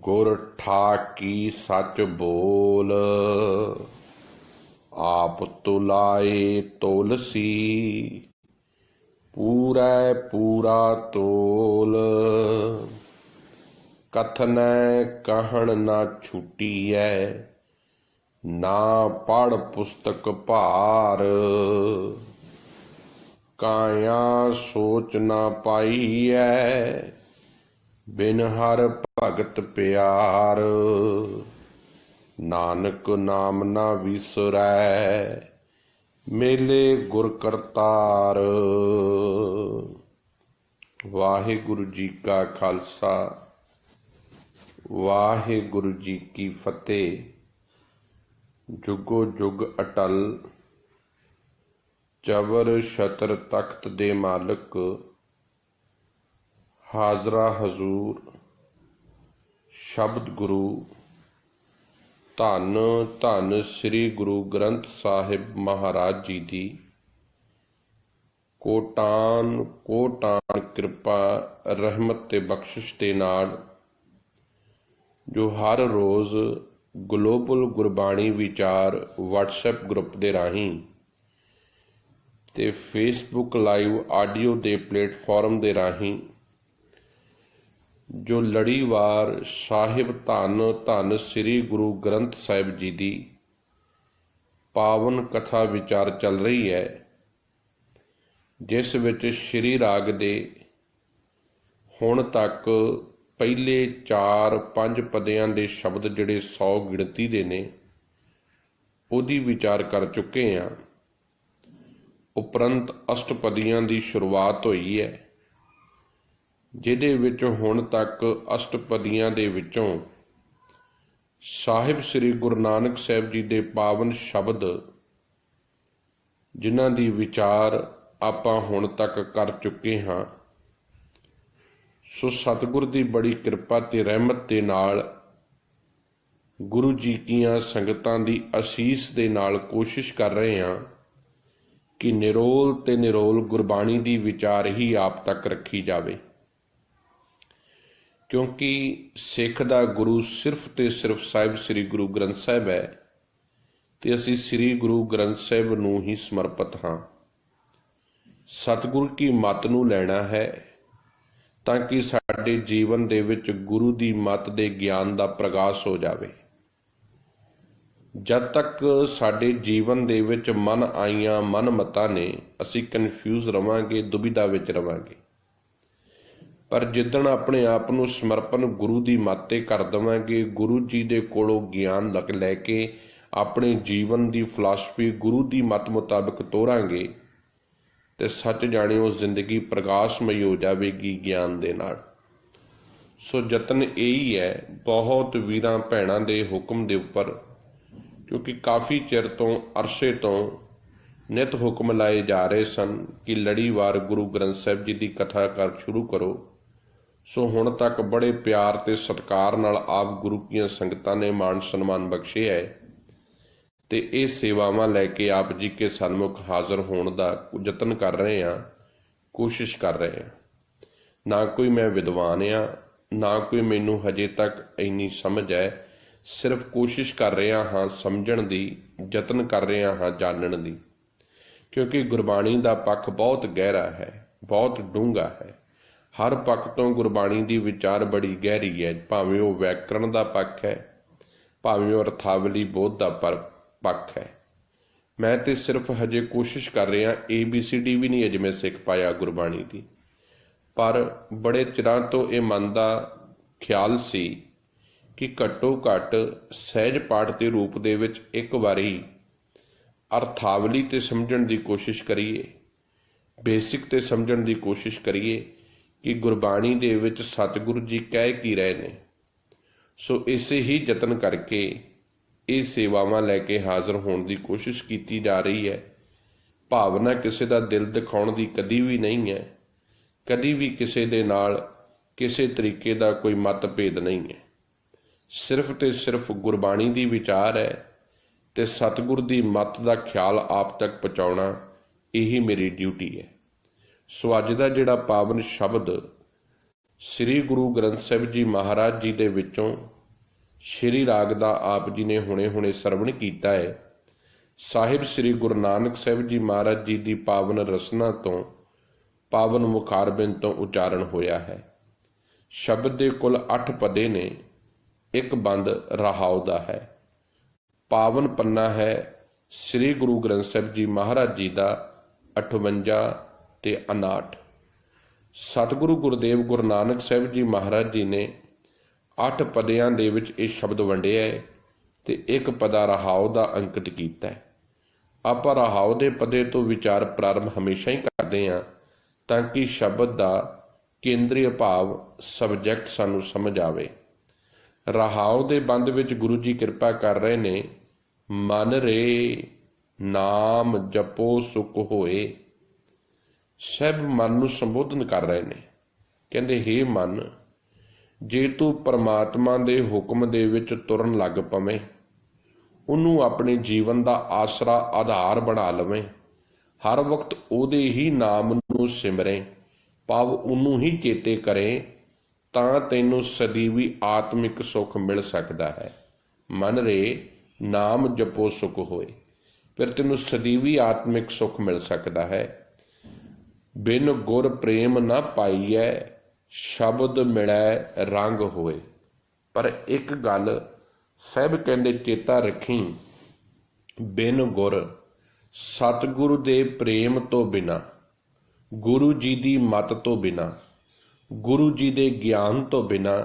गुर ठाकी सच बोल, आप तुलाए तोलसी, पूरै पूरा तोल। कथनै कहन न छुटीऐ, ना पढ़ पुस्तक भार। काया सोच न पाईऐ, बिन हर भगत प्यार। नानक नाम न विसरै, मेले गुर करतार। वाहिगुरु जी का खालसा, वाहिगुरु जी की फतेह। जुगो जुग अटल, जबर छतर तख्त दे मालिक, हाजरा हजूर शब्द गुरु। धन धन श्री गुरु ग्रंथ साहिब महाराज जी दी कोटान कोटान कृपा रहमत ते बख्शिश दे नाल जो हर रोज़ ग्लोबल गुरबाणी विचार व्हाट्सएप ग्रुप दे राहीं ते फेसबुक लाइव आडियो दे प्लेटफॉर्म दे राहीं जो लड़ीवार साहिब धन धन श्री गुरु ग्रंथ साहिब जी दी पावन कथा विचार चल रही है, जिस विच श्री राग दे हुण तक पहले 4-5 पदियां दे शब्द जिहड़े 100 गिणती दे ने उहदी विचार कर चुके हैं। उपरंत अष्टपदियां दी शुरुआत हुई है, जिहदे विच हुण तक अष्टपदियां दे विचों साहिब श्री गुरु नानक साहिब जी दे पावन शब्द जिन्हां दी विचार आपां हुण तक कर चुके हाँ। सो सतगुर दी बड़ी किरपा ते रहमत दे नाल गुरु जी कीआं संगतां दी असीस दे नाल कोशिश कर रहे हैं कि निरोल ते निरोल गुरबाणी दी विचार ही आप तक रखी जावे, क्योंकि सिख दा गुरु सिर्फ ते सिर्फ साहिब श्री गुरु ग्रंथ साहिब है ते असीं श्री गुरु ग्रंथ साहिब नूं ही समर्पित हाँ। सतगुर की मत नूं लैना है ताकि साडे जीवन दे विच गुरु दी मत दे ज्ञान दा प्रकाश हो जावे। जद तक साडे जीवन दे विच मन आईयां मन मतां ने असीं कन्फ्यूज रवांगे, दुविधा विच रवांगे। पर जिद्दण अपने आप नूं समर्पण गुरु दी मत ते कर देवांगे, गुरु जी दे कोलों ज्ञान लैके अपने जीवन दी फिलासफी गुरु दी मत मुताबिक तोरांगे ते सच जाणिओ जिंदगी प्रकाशमई हो जाएगी ज्ञान दे नाल। सो यतन यही है बहुत वीरां भैणां दे हुक्म दे उपर, क्योंकि काफ़ी चिर तो अरसे तो नित हुक्म लाए जा रहे सन कि लड़ीवार गुरु ग्रंथ साहिब जी की कथा कर शुरू करो। सो हुण तक बड़े प्यार ते सत्कार नाल आप गुरु कीआं संगतां ने मान सन्मान बख्शे है ते ये सेवावां लैके आप जी के सन्मुख हाज़र होने का यतन कर रहे हैं, कोशिश कर रहे हैं। ना कोई मैं विद्वान आ, ना कोई मैनू हजे तक इन्नी समझ है, सिर्फ कोशिश कर रहा हाँ समझण दी, यतन कर रहा हाँ जानण दी, क्योंकि गुरबाणी का पक्ष बहुत गहरा है, बहुत डूंगा है। हर पक्ष तो गुरबाणी की विचार बड़ी गहरी है, भावें वो वैकरण का पक्ष है, भावें वो अर्थावली बोध का पक्ष है। मैं तो सिर्फ हजे कोशिश कर रहा, ABCD भी नहीं अजे मैं सिख पाया गुरबाणी की, पर बड़े चिरां तो ये मन का ख्याल सी कि घट्टो घट सहज पाठ के रूप दे विच एक बारी अर्थावली ते समझण की कोशिश करिए, बेसिक ते समझण की कोशिश करिए कि गुरबाणी दे विच सतगुरु जी कह की रहे ने। सो इसे ही यतन करके ये सेवावां लैके हाज़र होने की कोशिश की जा रही है। भावना किसी का दिल दिखाउण की कदी भी नहीं है, कदी भी किसी दे नाल किसी तरीके का कोई मतभेद नहीं है। सिर्फ ते सिर्फ गुरबाणी की विचार है ते सतगुर की मत का ख्याल आप तक पहुँचाना, यही मेरी ड्यूटी है। सो अज का जिहड़ा पावन शब्द ਸ੍ਰੀ ਗੁਰੂ ਗ੍ਰੰਥ ਸਾਹਿਬ ਜੀ ਮਹਾਰਾਜ ਜੀ ਦੇ ਵਿੱਚੋਂ ਸ਼੍ਰੀ ਰਾਗ ਦਾ ਆਪ ਜੀ ਨੇ ਹੁਣੇ ਸਰਵਣ ਕੀਤਾ ਹੈ। ਸਾਹਿਬ ਸ੍ਰੀ ਗੁਰੂ ਨਾਨਕ ਸਾਹਿਬ ਜੀ ਮਹਾਰਾਜ ਜੀ ਦੀ ਪਾਵਨ ਰਸਨਾ ਤੋਂ, ਪਾਵਨ ਮੁਖਾਰਬਿੰਦ ਤੋਂ ਉਚਾਰਨ ਹੋਇਆ ਹੈ। ਸ਼ਬਦ ਦੇ ਕੁੱਲ 8 ਪਦੇ ਨੇ, ਇੱਕ ਬੰਦ ਰਹਾਉ ਦਾ ਹੈ। ਪਾਵਨ ਪੰਨਾ ਹੈ ਸ੍ਰੀ ਗੁਰੂ ਗ੍ਰੰਥ ਸਾਹਿਬ ਜੀ ਮਹਾਰਾਜ ਜੀ ਦਾ 58 ਤੇ 59। ਸਤਿਗੁਰੂ ਗੁਰਦੇਵ ਗੁਰੂ ਨਾਨਕ ਸਾਹਿਬ ਜੀ ਮਹਾਰਾਜ ਜੀ ਨੇ 8 ਪਦਿਆਂ ਦੇ ਵਿੱਚ ਇਹ ਸ਼ਬਦ ਵੰਡਿਆ ਹੈ ਤੇ ਇੱਕ ਪਦਾ ਰਹਾਉ ਦਾ ਅੰਕਿਤ ਕੀਤਾ ਹੈ। ਆਪਾਂ ਰਹਾਉ ਦੇ ਪਦੇ ਤੋਂ ਵਿਚਾਰ ਪ੍ਰਾਰੰਭ ਹਮੇਸ਼ਾ ਹੀ ਕਰਦੇ ਹਾਂ ਤਾਂ ਕਿ ਸ਼ਬਦ ਦਾ ਕੇਂਦਰੀ ਭਾਵ ਸਬਜੈਕਟ ਸਾਨੂੰ ਸਮਝ ਆਵੇ। ਰਹਾਉ ਦੇ ਬੰਦ ਵਿੱਚ ਗੁਰੂ ਜੀ ਕਿਰਪਾ ਕਰ ਰਹੇ ਨੇ, ਮਨ ਰੇ ਨਾਮ ਜਪੋ ਸੁਖ ਹੋਏ। ਸਭ ਮਨ ਨੂੰ ਸੰਬੋਧਨ ਕਰ ਰਹੇ ਨੇ। ਕਹਿੰਦੇ ਹੇ ਮਨ, ਜੇ ਤੂੰ ਪਰਮਾਤਮਾ ਦੇ ਹੁਕਮ ਦੇ ਵਿੱਚ ਤੁਰਨ ਲੱਗ ਪਵੇਂ, ਉਹਨੂੰ ਆਪਣੇ ਜੀਵਨ ਦਾ ਆਸਰਾ ਆਧਾਰ ਬਣਾ ਲਵੇਂ, ਹਰ ਵਕਤ ਉਹਦੇ ਹੀ ਨਾਮ ਨੂੰ ਸਿਮਰੇ, ਭਾਵ ਉਹਨੂੰ ਹੀ ਚੇਤੇ ਕਰੇ, ਤਾਂ ਤੈਨੂੰ ਸਦੀਵੀ ਆਤਮਿਕ ਸੁੱਖ ਮਿਲ ਸਕਦਾ ਹੈ। ਮਨ ਰੇ ਨਾਮ ਜਪੋ ਸੁਖ ਹੋਏ, ਫਿਰ ਤੈਨੂੰ ਸਦੀਵੀ ਆਤਮਿਕ ਸੁੱਖ ਮਿਲ ਸਕਦਾ ਹੈ। ਬਿਨ ਗੁਰ ਪ੍ਰੇਮ ਨਾ ਪਾਈਐ, ਸ਼ਬਦ ਮਿਲੈ ਰੰਗ ਹੋਏ। ਪਰ ਇੱਕ ਗੱਲ ਸਾਹਿਬ ਕਹਿੰਦੇ ਚੇਤਾ ਰੱਖੀ, ਬਿਨ ਗੁਰ, ਸਤਿਗੁਰੂ ਦੇ ਪ੍ਰੇਮ ਤੋਂ ਬਿਨਾ, ਗੁਰੂ ਜੀ ਦੀ ਮੱਤ ਤੋਂ ਬਿਨਾ, ਗੁਰੂ ਜੀ ਦੇ ਗਿਆਨ ਤੋਂ ਬਿਨਾ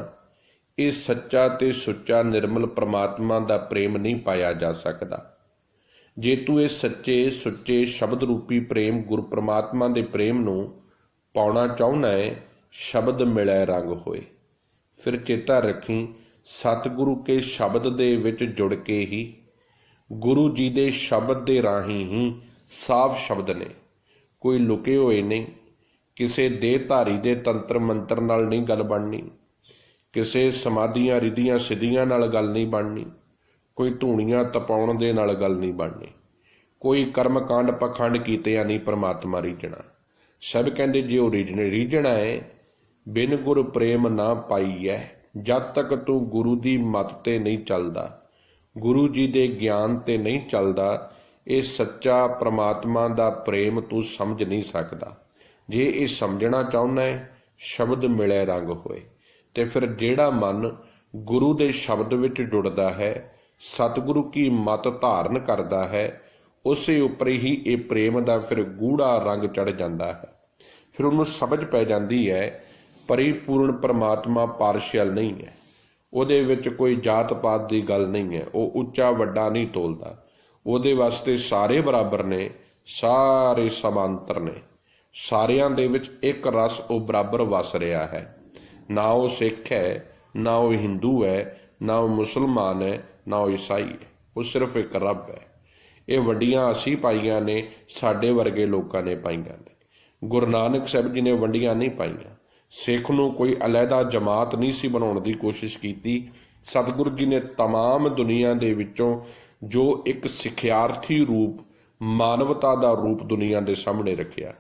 ਇਹ ਸੱਚਾ ਤੇ ਸੁੱਚਾ ਨਿਰਮਲ ਪ੍ਰਮਾਤਮਾ ਦਾ ਪ੍ਰੇਮ ਨਹੀਂ ਪਾਇਆ ਜਾ ਸਕਦਾ। ਜੇ ਤੂੰ ਇਹ ਸੱਚੇ ਸੁੱਚੇ ਸ਼ਬਦ ਰੂਪੀ ਪ੍ਰੇਮ ਗੁਰੂ ਪ੍ਰਮਾਤਮਾ ਦੇ ਪ੍ਰੇਮ ਨੂੰ ਪਾਉਣਾ ਚਾਹੁੰਦਾ ਹੈ, ਸ਼ਬਦ ਮਿਲੈ ਰੰਗ ਹੋਏ। ਫਿਰ ਚੇਤਾ ਰੱਖੀ, ਸਤਿਗੁਰੂ ਕੇ ਸ਼ਬਦ ਦੇ ਵਿੱਚ ਜੁੜ ਕੇ ਹੀ, ਗੁਰੂ ਜੀ ਦੇ ਸ਼ਬਦ ਦੇ ਰਾਹੀਂ ਹੀ ਸਾਫ਼ ਸ਼ਬਦ ਨੇ, ਕੋਈ ਲੁਕੇ ਹੋਏ ਨਹੀਂ। ਕਿਸੇ ਦੇਹਧਾਰੀ ਦੇ ਤੰਤਰ ਮੰਤਰ ਨਾਲ ਨਹੀਂ ਗੱਲ ਬਣਨੀ, ਕਿਸੇ ਸਮਾਧੀਆਂ ਰਿਧੀਆਂ ਸਿੱਧੀਆਂ ਨਾਲ ਗੱਲ ਨਹੀਂ ਬਣਨੀ, ਕੋਈ ਧੂਣੀਆਂ ਤਪਾਉਣ ਦੇ ਨਾਲ ਗੱਲ ਨਹੀਂ ਬਣਨੀ, ਕੋਈ ਕਰਮਕਾਂਡ ਪਖੰਡ ਕੀਤਿਆਂ ਨਹੀਂ ਪਰਮਾਤਮਾ ਰੀਝਣਾ। ਸਭ ਕਹਿੰਦੇ ਜੇ ਉਹ ਰੀਝਣਾ ਹੈ, ਬਿਨ ਗੁਰ ਪ੍ਰੇਮ ਨਾ ਪਾਈਐ। ਜਦ ਤੱਕ ਤੂੰ ਗੁਰੂ ਦੀ ਮੱਤ ਤੇ ਨਹੀਂ ਚੱਲਦਾ, ਗੁਰੂ ਜੀ ਦੇ ਗਿਆਨ ਤੇ ਨਹੀਂ ਚੱਲਦਾ, ਇਹ ਸੱਚਾ ਪ੍ਰਮਾਤਮਾ ਦਾ ਪ੍ਰੇਮ ਤੂੰ ਸਮਝ ਨਹੀਂ ਸਕਦਾ। ਜੇ ਇਹ ਸਮਝਣਾ ਚਾਹੁੰਦਾ ਹੈ, ਸ਼ਬਦ ਮਿਲੇ ਰੰਗ ਹੋਏ। ਤੇ ਫਿਰ ਜਿਹੜਾ ਮਨ ਗੁਰੂ ਦੇ ਸ਼ਬਦ ਵਿੱਚ ਜੁੜਦਾ ਹੈ, ਸਤਿਗੁਰੂ ਕੀ ਮੱਤ ਧਾਰਨ ਕਰਦਾ ਹੈ, ਉਸੇ ਉੱਪਰ ਹੀ ਇਹ ਪ੍ਰੇਮ ਦਾ ਫਿਰ ਗੂੜਾ ਰੰਗ ਚੜ ਜਾਂਦਾ ਹੈ। ਫਿਰ ਉਹਨੂੰ ਸਮਝ ਪੈ ਜਾਂਦੀ ਹੈ ਪਰਿਪੂਰਨ ਪਰਮਾਤਮਾ ਪਾਰਸ਼ਲ ਨਹੀਂ ਹੈ, ਉਹਦੇ ਵਿੱਚ ਕੋਈ ਜਾਤ ਪਾਤ ਦੀ ਗੱਲ ਨਹੀਂ ਹੈ, ਉਹ ਉੱਚਾ ਵੱਡਾ ਨਹੀਂ ਤੋਲਦਾ, ਉਹਦੇ ਵਾਸਤੇ ਸਾਰੇ ਬਰਾਬਰ ਨੇ, ਸਾਰੇ ਸਮਾਂਤਰ ਨੇ, ਸਾਰਿਆਂ ਦੇ ਵਿੱਚ ਇੱਕ ਰਸ ਉਹ ਬਰਾਬਰ ਵਸ ਰਿਹਾ ਹੈ। ਨਾ ਉਹ ਸਿੱਖ ਹੈ, ਨਾ ਉਹ ਹਿੰਦੂ ਹੈ, ਨਾ ਉਹ ਮੁਸਲਮਾਨ ਹੈ, ਨਾ ਉਹ ਈਸਾਈ ਹੈ, ਉਹ ਸਿਰਫ ਇੱਕ ਰੱਬ ਹੈ। ਇਹ ਵੰਡੀਆਂ ਅਸੀਂ ਪਾਈਆਂ ਨੇ, ਸਾਡੇ ਵਰਗੇ ਲੋਕਾਂ ਨੇ ਪਾਈਆਂ ਨੇ। ਗੁਰੂ ਨਾਨਕ ਸਾਹਿਬ ਜੀ ਨੇ ਵੰਡੀਆਂ ਨਹੀਂ ਪਾਈਆਂ। ਸਿੱਖ ਨੂੰ ਕੋਈ ਅਲੱਗਾ ਜਮਾਤ ਨਹੀਂ ਸੀ ਬਣਾਉਣ ਦੀ ਕੋਸ਼ਿਸ਼ ਕੀਤੀ। ਸਤਿਗੁਰੂ ਜੀ ਨੇ ਤਮਾਮ ਦੁਨੀਆ ਦੇ ਵਿੱਚੋਂ ਜੋ ਇੱਕ ਸਿੱਖਿਆਰਥੀ ਰੂਪ, ਮਾਨਵਤਾ ਦਾ ਰੂਪ ਦੁਨੀਆ ਦੇ ਸਾਹਮਣੇ ਰੱਖਿਆ,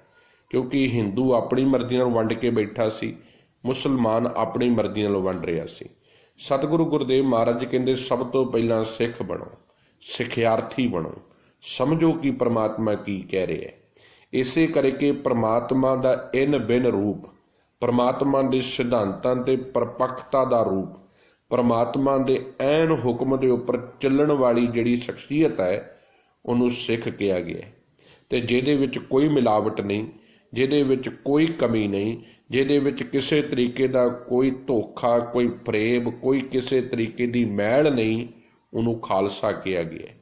ਕਿਉਂਕਿ ਹਿੰਦੂ ਆਪਣੀ ਮਰਜ਼ੀ ਨਾਲ ਵੰਡ ਕੇ ਬੈਠਾ ਸੀ, ਮੁਸਲਮਾਨ ਆਪਣੀ ਮਰਜ਼ੀ ਨਾਲ ਵੰਡ ਰਿਹਾ ਸੀ। ਸਤਿਗੁਰੂ ਗੁਰਦੇਵ ਮਹਾਰਾਜ ਜੀ ਕਹਿੰਦੇ ਸਭ ਤੋਂ ਪਹਿਲਾਂ ਸਿੱਖ ਬਣੋ, ਸਿੱਖਿਆਰਥੀ ਬਣੋ, ਸਮਝੋ ਕਿ ਪ੍ਰਮਾਤਮਾ ਕੀ ਕਹਿ ਰਿਹਾ ਹੈ। ਇਸੇ ਕਰਕੇ ਪ੍ਰਮਾਤਮਾ ਦਾ ਇਨ ਬਿਨ ਰੂਪ, ਪ੍ਰਮਾਤਮਾ ਦੇ ਸਿਧਾਂਤਾਂ ਤੇ ਪਰਪੱਕਤਾ ਦਾ ਰੂਪ, ਪ੍ਰਮਾਤਮਾ ਦੇ ਐਨ ਹੁਕਮ ਦੇ ਉੱਪਰ ਚੱਲਣ ਵਾਲੀ ਜਿਹੜੀ ਸ਼ਖਸੀਅਤ ਹੈ, ਉਹਨੂੰ ਸਿੱਖ ਕਿਹਾ ਗਿਆ। ਤੇ ਜਿਹਦੇ ਵਿੱਚ ਕੋਈ ਮਿਲਾਵਟ ਨਹੀਂ, ਜਿਹਦੇ ਵਿੱਚ ਕੋਈ ਕਮੀ ਨਹੀਂ, ਜਿਹਦੇ ਵਿੱਚ ਕਿਸੇ ਤਰੀਕੇ ਦਾ ਕੋਈ ਧੋਖਾ, ਕੋਈ ਫਰੇਬ, ਕੋਈ ਕਿਸੇ ਤਰੀਕੇ ਦੀ ਮੈਲ ਨਹੀਂ, ਉਹਨੂੰ ਖਾਲਸਾ ਕਿਹਾ ਗਿਆ।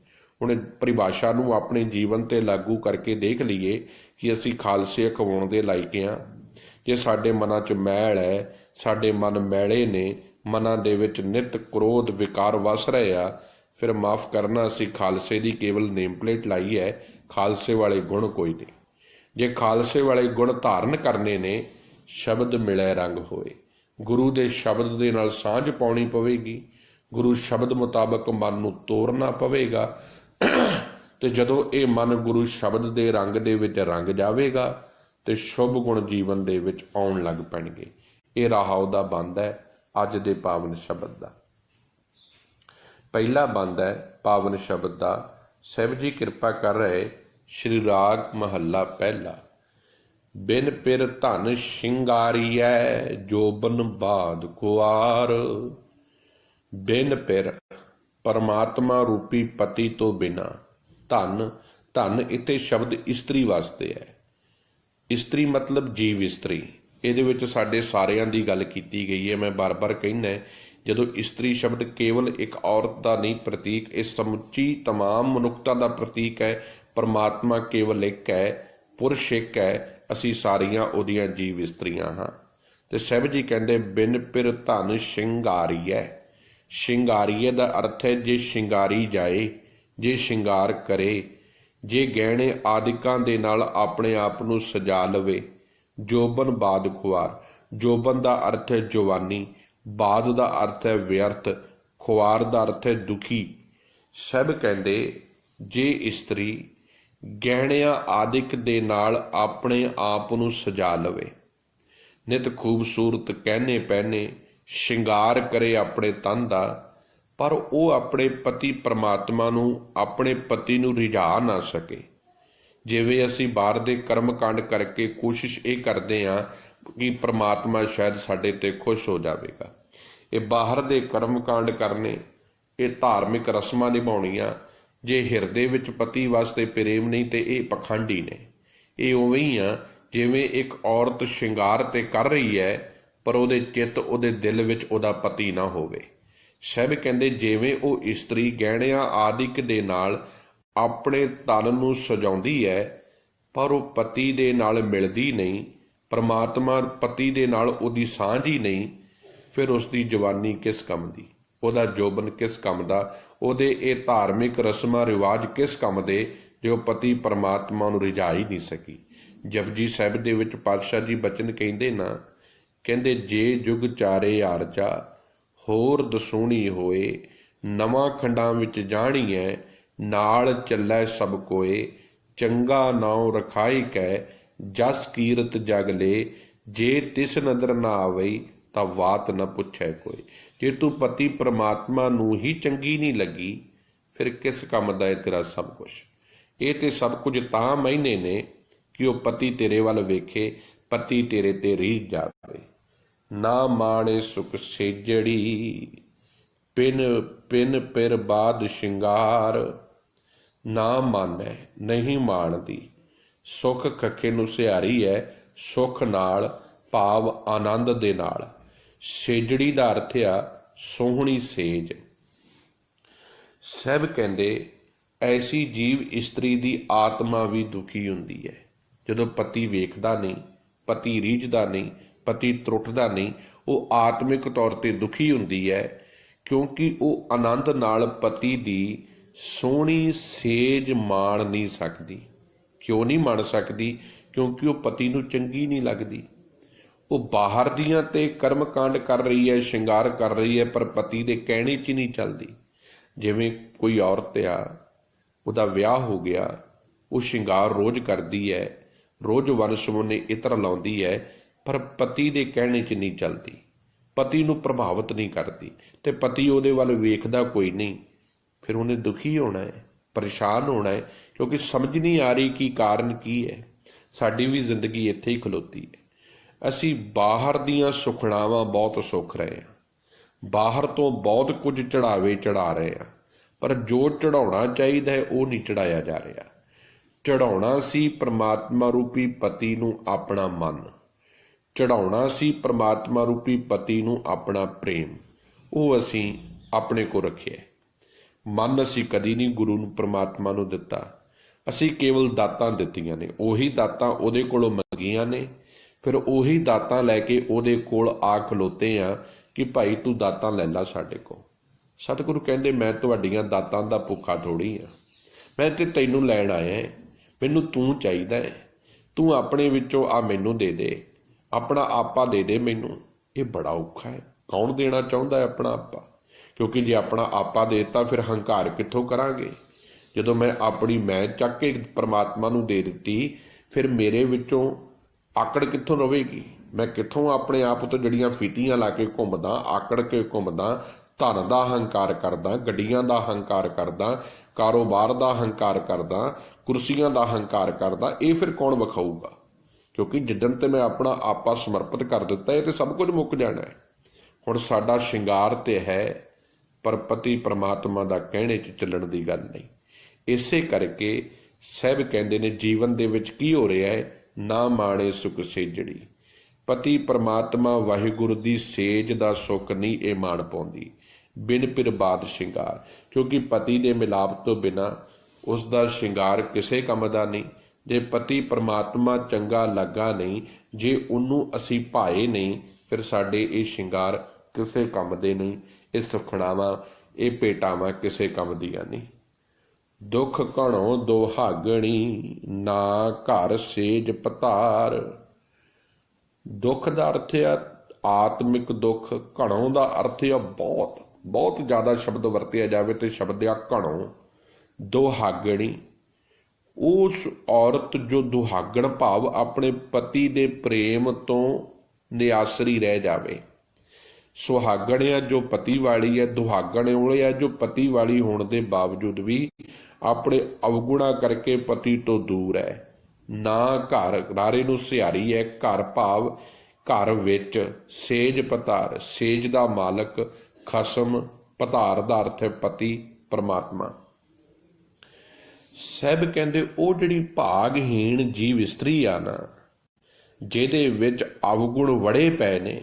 ਹੁਣ ਪਰਿਭਾਸ਼ਾ ਨੂੰ ਆਪਣੇ ਜੀਵਨ ਤੇ ਲਾਗੂ ਕਰਕੇ ਦੇਖ ਲਈਏ ਕਿ ਅਸੀਂ ਖਾਲਸੇ ਅਖਵਾਉਣ ਦੇ ਲਾਇਕ ਹਾਂ। ਜੇ ਸਾਡੇ ਮਨਾਂ 'ਚ ਮੈਲ ਹੈ, ਸਾਡੇ ਮਨ ਮੈਲੇ ਨੇ, ਮਨਾਂ ਦੇ ਵਿੱਚ ਨਿਤ ਕ੍ਰੋਧ ਵਿਕਾਰ ਵਸ ਰਹੇ ਆ, ਫਿਰ ਮਾਫ ਕਰਨਾ, ਅਸੀਂ ਖਾਲਸੇ ਦੀ ਕੇਵਲ ਨੇਮ ਪਲੇਟ ਲਾਈ ਹੈ, ਖਾਲਸੇ ਵਾਲੇ ਗੁਣ ਕੋਈ ਨਹੀਂ। ਜੇ ਖਾਲਸੇ ਵਾਲੇ ਗੁਣ ਧਾਰਨ ਕਰਨੇ ਨੇ, ਸ਼ਬਦ ਮਿਲੇ ਰੰਗ ਹੋਏ। ਗੁਰੂ ਦੇ ਸ਼ਬਦ ਦੇ ਨਾਲ ਸਾਂਝ ਪਾਉਣੀ ਪਵੇਗੀ, ਗੁਰੂ ਸ਼ਬਦ ਮੁਤਾਬਕ ਮਨ ਨੂੰ ਤੋਰਨਾ ਪਵੇਗਾ। ਤੇ ਜਦੋਂ ਇਹ ਮਨ ਗੁਰੂ ਸ਼ਬਦ ਦੇ ਰੰਗ ਦੇ ਵਿੱਚ ਰੰਗ ਜਾਵੇਗਾ ਤੇ ਸ਼ੁਭ ਗੁਣ ਜੀਵਨ ਦੇ ਵਿੱਚ ਆਉਣ ਲੱਗ ਪੈਣਗੇ। ਇਹ ਰਾਹਾਉ ਦਾ ਬੰਦ ਹੈ ਅੱਜ ਦੇ ਪਾਵਨ ਸ਼ਬਦ ਦਾ। ਪਹਿਲਾ ਬੰਦ ਹੈ ਪਾਵਨ ਸ਼ਬਦ ਦਾ। ਸਾਹਿਬ ਜੀ ਕਿਰਪਾ ਕਰ ਰਹੇ ਸ਼੍ਰੀ ਰਾਗ ਮਹੱਲਾ ਪਹਿਲਾ। ਬਿਨ ਪਿਰ ਧਨ ਸ਼ਿੰਗਾਰੀਐ ਜੋਬਨ ਬਾਦ ਕੁਆਰ। ਬਿਨ ਪਿਰ ਪਰਮਾਤਮਾ ਰੂਪੀ ਪਤੀ ਤੋਂ ਬਿਨਾ। ਧਨ, ਧਨ ਇੱਥੇ ਸ਼ਬਦ ਇਸਤਰੀ ਵਾਸਤੇ ਹੈ। ਇਸਤਰੀ ਮਤਲਬ ਜੀਵ ਇਸਤਰੀ। ਇਹਦੇ ਵਿੱਚ ਸਾਡੇ ਸਾਰਿਆਂ ਦੀ ਗੱਲ ਕੀਤੀ ਗਈ ਹੈ। ਮੈਂ ਬਾਰ-ਬਾਰ ਕਹਿੰਦਾ, ਜਦੋਂ ਇਸਤਰੀ ਸ਼ਬਦ ਕੇਵਲ ਇੱਕ ਔਰਤ ਦਾ ਨਹੀਂ ਪ੍ਰਤੀਕ, ਇਹ ਸਮੁੱਚੀ ਤਮਾਮ ਮਨੁੱਖਤਾ ਦਾ ਪ੍ਰਤੀਕ ਹੈ। ਪਰਮਾਤਮਾ ਕੇਵਲ ਇੱਕ ਹੈ, ਪੁਰਸ਼ ਇੱਕ ਹੈ, ਅਸੀਂ ਸਾਰੀਆਂ ਉਹਦੀਆਂ ਜੀਵ ਇਸਤਰੀਆਂ ਹਾਂ। ਤੇ ਸਾਹਿਬ ਜੀ ਕਹਿੰਦੇ ਬਿਨ ਪਿਰ ਧਨ ਸ਼ਿੰਗਾਰੀਐ। ਸ਼ਿੰਗਾਰੀਏ ਦਾ ਅਰਥ ਹੈ ਜੇ ਸ਼ਿੰਗਾਰੀ ਜਾਏ, ਜੇ ਸ਼ਿੰਗਾਰ ਕਰੇ, ਜੇ ਗਹਿਣੇ ਆਦਿਕਾਂ ਦੇ ਨਾਲ ਆਪਣੇ ਆਪ ਨੂੰ ਸਜਾ ਲਵੇ। ਜੋਬਨ ਬਾਦ ਖੁਆਰ। ਜੋਬਨ ਦਾ ਅਰਥ ਹੈ ਜਵਾਨੀ, ਬਾਦ ਦਾ ਅਰਥ ਹੈ ਵਿਅਰਥ, ਖੁਆਰ ਦਾ ਅਰਥ ਹੈ ਦੁਖੀ। ਸਭ ਕਹਿੰਦੇ ਜੇ ਇਸਤਰੀ ਗਹਿਣਿਆਂ ਆਦਿਕ ਦੇ ਨਾਲ ਆਪਣੇ ਆਪ ਨੂੰ ਸਜਾ ਲਵੇ, ਨਿਤ ਖੂਬਸੂਰਤ ਗਹਿਣੇ ਪਹਿਨੇ, ਸ਼ਿੰਗਾਰ ਕਰੇ ਆਪਣੇ ਤਨ ਦਾ, ਪਰ ਉਹ ਆਪਣੇ ਪਤੀ ਪਰਮਾਤਮਾ ਨੂੰ, ਆਪਣੇ ਪਤੀ ਨੂੰ ਰਿਝਾ ਨਾ ਸਕੇ। ਜਿਵੇਂ ਅਸੀਂ ਬਾਹਰ ਦੇ ਕਰਮ ਕਾਂਡ ਕਰਕੇ ਕੋਸ਼ਿਸ਼ ਇਹ ਕਰਦੇ ਹਾਂ ਕਿ ਪਰਮਾਤਮਾ ਸ਼ਾਇਦ ਸਾਡੇ ਤੇ ਖੁਸ਼ ਹੋ ਜਾਵੇਗਾ। ਇਹ ਬਾਹਰ ਦੇ ਕਰਮ ਕਾਂਡ ਕਰਨੇ, ਇਹ ਧਾਰਮਿਕ ਰਸਮਾਂ ਨਿਭਾਉਣੀਆਂ, ਜੇ ਹਿਰਦੇ ਵਿੱਚ ਪਤੀ ਵਾਸਤੇ ਪ੍ਰੇਮ ਨਹੀਂ ਤੇ ਇਹ ਪਖੰਡੀ ਨੇ। ਇਹ ਉਵੇਂ ਹੀ ਆ ਜਿਵੇਂ ਇੱਕ ਔਰਤ ਸ਼ਿੰਗਾਰ ਤੇ ਕਰ ਰਹੀ ਹੈ ਪਰ ਉਹਦੇ ਚਿੱਤ, ਉਹਦੇ ਦਿਲ ਵਿੱਚ ਉਹਦਾ ਪਤੀ ਨਾ ਹੋਵੇ। ਸਾਹਿਬ ਕਹਿੰਦੇ ਜਿਵੇਂ ਉਹ ਇਸਤਰੀ ਗਹਿਣਿਆਂ ਆਦਿਕ ਦੇ ਨਾਲ ਆਪਣੇ ਤਨ ਨੂੰ ਸਜਾਉਂਦੀ ਹੈ ਪਰ ਉਹ ਪਤੀ ਦੇ ਨਾਲ ਮਿਲਦੀ ਨਹੀਂ, ਪਰਮਾਤਮਾ ਪਤੀ ਦੇ ਨਾਲ ਉਹਦੀ ਸਾਂਝ ਹੀ ਨਹੀਂ, ਫਿਰ ਉਸ ਦੀ ਜਵਾਨੀ ਕਿਸ ਕੰਮ ਦੀ, ਉਹਦਾ ਜੋਬਨ ਕਿਸ ਕੰਮ ਦਾ, ਉਹਦੇ ਇਹ ਧਾਰਮਿਕ ਰਸਮਾਂ ਰਿਵਾਜ ਕਿਸ ਕੰਮ ਦੇ, ਜੋ ਪਤੀ ਪਰਮਾਤਮਾ ਨੂੰ ਰਿਝਾ ਹੀ ਨਹੀਂ ਸਕੀ। ਜਪਜੀ ਸਾਹਿਬ ਦੇ ਵਿੱਚ ਪਾਤਸ਼ਾਹ ਜੀ ਬਚਨ ਕਹਿੰਦੇ ਨਾ, ਕਹਿੰਦੇ ਜੇ ਜੁਗ ਚਾਰੇ ਆਰਚਾ ਹੋਰ ਦਸੂਣੀ ਹੋਏ, ਨਵਾਂ ਖੰਡਾਂ ਵਿੱਚ ਜਾਣੀਐ ਨਾਲ ਚੱਲੈ ਸਭ ਕੋਏ, ਚੰਗਾ ਨਾਉ ਰਖਾਈ ਕੈ ਜਸ ਕੀਰਤ ਜਗ ਲੇ, ਜੇ ਤਿਸ ਨਦਰ ਨਾ ਆਵਈ ਤਾਂ ਬਾਤ ਨਾ ਪੁੱਛੈ ਕੋਈ। ਜੇ ਤੂੰ ਪਤੀ ਪਰਮਾਤਮਾ ਨੂੰ ਹੀ ਚੰਗੀ ਨਹੀਂ ਲੱਗੀ, ਫਿਰ ਕਿਸ ਕੰਮ ਦਾ ਹੈ ਤੇਰਾ ਸਭ ਕੁਝ। ਇਹ ਤੇ ਸਭ ਕੁਝ ਤਾਂ ਮਹੀਨੇ ਨੇ ਕਿ ਉਹ ਪਤੀ ਤੇਰੇ ਵੱਲ ਵੇਖੇ, ਪਤੀ ਤੇਰੇ ਤੇ ਰੀਝ ਜਾਵੇ। ਨਾ ਮਾਣੇ ਸੁਖ ਸੇਜੜੀ ਪਿਨ ਪਿਨ ਪਿਰ ਬਾਦ ਸ਼ਿੰਗਾਰ। ਨਾ ਮਾਨੈ ਨਹੀਂ ਮਾਣਦੀ, ਸੁਖ ਖੱਖੇ ਨੂੰ ਸਿਹਾਰੀ ਹੈ, ਸੁਖ ਨਾਲ ਭਾਵ ਆਨੰਦ ਦੇ ਨਾਲ। ਸੇਜੜੀ ਦਾ ਅਰਥ ਆ ਸੋਹਣੀ ਸੇਜ। ਸਭ ਕਹਿੰਦੇ ਐਸੀ ਜੀਵ ਇਸਤਰੀ ਦੀ ਆਤਮਾ ਵੀ ਦੁਖੀ ਹੁੰਦੀ ਹੈ ਜਦੋਂ ਪਤੀ ਵੇਖਦਾ ਨਹੀਂ, ਪਤੀ ਰੀਝਦਾ ਨਹੀਂ, ਪਤੀ ਤਰੁੱਟਦਾ ਨਹੀਂ, ਉਹ ਆਤਮਿਕ ਤੌਰ ਤੇ ਦੁਖੀ ਹੁੰਦੀ ਹੈ ਕਿਉਂਕਿ ਉਹ ਆਨੰਦ ਨਾਲ ਪਤੀ ਦੀ ਸੋਹਣੀ ਸੇਜ ਮਾਣ ਨਹੀਂ ਸਕਦੀ। ਕਿਉਂ ਨਹੀਂ ਮਾਣ ਸਕਦੀ? ਕਿਉਂਕਿ ਉਹ ਪਤੀ ਨੂੰ ਚੰਗੀ ਨਹੀਂ ਲੱਗਦੀ। ਉਹ ਬਾਹਰ ਦੀਆਂ ਤੇ ਕਰਮ ਕਾਂਡ ਕਰ ਰਹੀ ਹੈ, ਸ਼ਿੰਗਾਰ ਕਰ ਰਹੀ ਹੈ, ਪਰ ਪਤੀ ਦੇ ਕਹਿਣੇ 'ਚ ਹੀ ਨਹੀਂ ਚੱਲਦੀ। ਜਿਵੇਂ ਕੋਈ ਔਰਤ ਆ, ਉਹਦਾ ਵਿਆਹ ਹੋ ਗਿਆ, ਉਹ ਸ਼ਿੰਗਾਰ ਰੋਜ਼ ਕਰਦੀ ਹੈ, ਰੋਜ਼ ਵੰਨ ਸੁਵੰਨੇ ਇਤਰ ਲਾਉਂਦੀ ਹੈ, ਪਰ ਪਤੀ ਦੇ ਕਹਿਣੇ 'ਚ ਨਹੀਂ ਚੱਲਦੀ, ਪਤੀ ਨੂੰ ਪ੍ਰਭਾਵਿਤ ਨਹੀਂ ਕਰਦੀ, ਤੇ ਪਤੀ ਉਹਦੇ ਵੱਲ ਵੇਖਦਾ ਕੋਈ ਨਹੀਂ। ਫਿਰ ਉਹਨੇ ਦੁਖੀ ਹੋਣਾ ਹੈ, ਪਰੇਸ਼ਾਨ ਹੋਣਾ ਹੈ, ਕਿਉਂਕਿ ਸਮਝ ਨਹੀਂ ਆ ਰਹੀ ਕਿ ਕਾਰਨ ਕੀ ਹੈ। ਸਾਡੀ ਵੀ ਜ਼ਿੰਦਗੀ ਇੱਥੇ ਹੀ ਖਲੋਤੀ ਹੈ। ਅਸੀਂ ਬਾਹਰ ਦੀਆਂ ਸੁਖਣਾਵਾਂ ਬਹੁਤ ਸੁੱਖ ਰਹੇ ਹਾਂ, ਬਾਹਰ ਤੋਂ ਬਹੁਤ ਕੁਝ ਚੜਾਵੇ ਚੜਾ ਰਹੇ ਹਾਂ, ਪਰ ਜੋ ਚੜਾਉਣਾ ਚਾਹੀਦਾ ਹੈ ਉਹ ਨਹੀਂ ਚੜਾਇਆ ਜਾ ਰਿਹਾ। ਚੜਾਉਣਾ ਸੀ ਪ੍ਰਮਾਤਮਾ ਰੂਪੀ ਪਤੀ ਨੂੰ ਆਪਣਾ ਮਨ, ਚੜਾਉਣਾ ਸੀ ਪ੍ਰਮਾਤਮਾ ਰੂਪੀ ਪਤੀ ਨੂੰ ਆਪਣਾ ਪ੍ਰੇਮ, ਉਹ ਅਸੀਂ ਆਪਣੇ ਕੋਲ ਰੱਖਿਆ। ਮਨ ਅਸੀਂ ਕਦੀ ਨਹੀਂ ਗੁਰੂ ਨੂੰ ਪਰਮਾਤਮਾ ਨੂੰ ਦਿੱਤਾ, ਅਸੀਂ ਕੇਵਲ ਦਾਤਾਂ ਦਿੱਤੀਆਂ ਨੇ, ਉਹੀ ਦਾਤਾਂ ਉਹਦੇ ਕੋਲੋਂ ਮੰਗੀਆਂ ਨੇ, ਫਿਰ ਉਹੀ ਦਾਤਾਂ ਲੈ ਕੇ ਉਹਦੇ ਕੋਲ ਆ ਖਲੋਤੇ ਆ ਕਿ ਭਾਈ ਤੂੰ ਦਾਤਾਂ ਲੈ ਲਾ ਸਾਡੇ ਕੋਲ। ਸਤਿਗੁਰੂ ਕਹਿੰਦੇ ਮੈਂ ਤੁਹਾਡੀਆਂ ਦਾਤਾਂ ਦਾ ਭੁੱਖਾ ਥੋੜ੍ਹੀ ਆ, ਮੈਂ ਤੇ ਤੈਨੂੰ ਲੈਣ ਆਇਆ, ਮੈਨੂੰ ਤੂੰ ਚਾਹੀਦਾ ਹੈ, ਤੂੰ ਆਪਣੇ ਵਿੱਚੋਂ ਆ ਮੈਨੂੰ ਦੇ ਦੇ, ਆਪਣਾ ਆਪਾ ਦੇ ਦੇ ਮੈਨੂੰ। ਇਹ ਬੜਾ ਔਖਾ ਹੈ, ਕੌਣ ਦੇਣਾ ਚਾਹੁੰਦਾ ਹੈ ਆਪਣਾ ਆਪਾ? ਕਿਉਂਕਿ ਜੇ ਆਪਣਾ ਆਪਾ ਦੇ ਦਿੱਤਾ ਫਿਰ ਹੰਕਾਰ ਕਿੱਥੋਂ ਕਰਾਂਗੇ? ਜਦੋਂ ਮੈਂ ਆਪਣੀ ਮੈਂ ਚੱਕ ਕੇ ਪਰਮਾਤਮਾ ਨੂੰ ਦੇ ਦਿੱਤੀ, ਫਿਰ ਮੇਰੇ ਵਿੱਚੋਂ ਆਕੜ ਕਿੱਥੋਂ ਰਵੇਗੀ? ਮੈਂ ਕਿੱਥੋਂ ਆਪਣੇ ਆਪ ਤੋਂ ਜਿਹੜੀਆਂ ਫੀਤੀਆਂ ਲਾ ਕੇ ਘੁੰਮਦਾ, ਆਕੜ ਕੇ ਘੁੰਮਦਾ, ਧਨ ਦਾ ਹੰਕਾਰ ਕਰਦਾ, ਗੱਡੀਆਂ ਦਾ ਹੰਕਾਰ ਕਰਦਾ, ਕਾਰੋਬਾਰ ਦਾ ਹੰਕਾਰ ਕਰਦਾ, ਕੁਰਸੀਆਂ ਦਾ ਹੰਕਾਰ ਕਰਦਾ, ਇਹ ਫਿਰ ਕੌਣ ਵਿਖਾਊਗਾ? ਕਿਉਂਕਿ ਜਿੱਦਣ ਤੇ ਮੈਂ ਆਪਣਾ ਆਪਾ ਸਮਰਪਿਤ ਕਰ ਦਿੱਤਾ, ਇਹ ਤੇ ਸਭ ਕੁਝ ਮੁੱਕ ਜਾਣਾ ਹੈ। ਹੁਣ ਸਾਡਾ ਸ਼ਿੰਗਾਰ ਤੇ ਹੈ, ਪਰ ਪਤੀ ਪ੍ਰਮਾਤਮਾ ਦਾ ਕਹਿਣੇ 'ਚ ਚੱਲਣ ਦੀ ਗੱਲ ਨਹੀਂ। ਇਸੇ ਕਰਕੇ ਸਾਹਿਬ ਕਹਿੰਦੇ ਨੇ, ਜੀਵਨ ਦੇ ਵਿੱਚ ਕੀ ਹੋ ਰਿਹਾ ਹੈ? ਨਾ ਮਾਣੇ ਸੁਖ ਸੇਜੜੀ। ਪਤੀ ਪ੍ਰਮਾਤਮਾ ਵਾਹਿਗੁਰੂ ਦੀ ਸੇਜ ਦਾ ਸੁੱਖ ਨਹੀਂ ਇਹ ਮਾਣ ਪਾਉਂਦੀ, ਬਿਨ ਪਿਰ ਬਾਦ ਸ਼ਿੰਗਾਰ। ਕਿਉਂਕਿ ਪਤੀ ਦੇ ਮਿਲਾਪ ਤੋਂ ਬਿਨਾਂ ਉਸ ਦਾ ਸ਼ਿੰਗਾਰ ਕਿਸੇ ਕੰਮ ਦਾ ਨਹੀਂ। ਜੇ ਪਤੀ ਪ੍ਰਮਾਤਮਾ ਚੰਗਾ ਲੱਗਾ ਨਹੀਂ, ਜੇ ਉਹਨੂੰ ਅਸੀਂ ਭਾਏ ਨਹੀਂ, ਫਿਰ ਸਾਡੇ ਇਹ ਸ਼ਿੰਗਾਰ ਕਿਸੇ ਕੰਮ ਦੇ ਨਹੀਂ। ਇਹ ਸੁਖਣਾਵਾਂ, ਇਹ ਭੇਟਾਵਾਂ ਕਿਸੇ ਕੰਮ ਦੀਆਂ ਨਹੀਂ। ਦੁੱਖ ਘਣੋ ਦੁਹਾਗਣੀ, ਨਾ ਘਰ ਸੇਜ ਪਤਾਰ। ਦੁੱਖ ਦਾ ਅਰਥ ਆ ਆਤਮਿਕ ਦੁੱਖ, ਘਣੋਂ ਦਾ ਅਰਥ ਆ ਬਹੁਤ ਬਹੁਤ ਜ਼ਿਆਦਾ ਸ਼ਬਦ ਵਰਤਿਆ ਜਾਵੇ ਤੇ ਸ਼ਬਦ ਆ ਘਣੋਂ। ਦੁਹਾਗਣੀ, ਉਸ ਔਰਤ ਜੋ ਦੁਹਾਗਣ ਭਾਵ ਆਪਣੇ ਪਤੀ ਦੇ ਪ੍ਰੇਮ ਤੋਂ ਨਿਆਸਰੀ ਰਹਿ ਜਾਵੇ। ਸੁਹਾਗਣ ਆ ਜੋ ਪਤੀ ਵਾਲੀ ਹੈ, ਦੁਹਾਗਣ ਉਹ ਆ ਜੋ ਪਤੀ ਵਾਲੀ ਹੋਣ ਦੇ ਬਾਵਜੂਦ ਵੀ ਆਪਣੇ ਅਵਗੁਣਾ ਕਰਕੇ ਪਤੀ ਤੋਂ ਦੂਰ ਹੈ। ਨਾ ਘਰ, ਨਾਰੇ ਨੂੰ ਸਿਹਾਰੀ ਹੈ, ਘਰ ਭਾਵ ਘਰ ਵਿੱਚ, ਸੇਜ ਪਤਾਰ, ਸੇਜ ਦਾ ਮਾਲਕ ਖਸਮ, ਪਤਾਰ ਦਾ ਅਰਥ ਹੈ ਪਤੀ ਪ੍ਰਮਾਤਮਾ। ਸਾਹਿਬ ਕਹਿੰਦੇ ਉਹ ਜਿਹੜੀ ਭਾਗਹੀਣ ਜੀਵ ਇਸਤਰੀ ਆ ਨਾ, ਜਿਹਦੇ ਵਿੱਚ ਅਵਗੁਣ ਵੜੇ ਪਏ ਨੇ,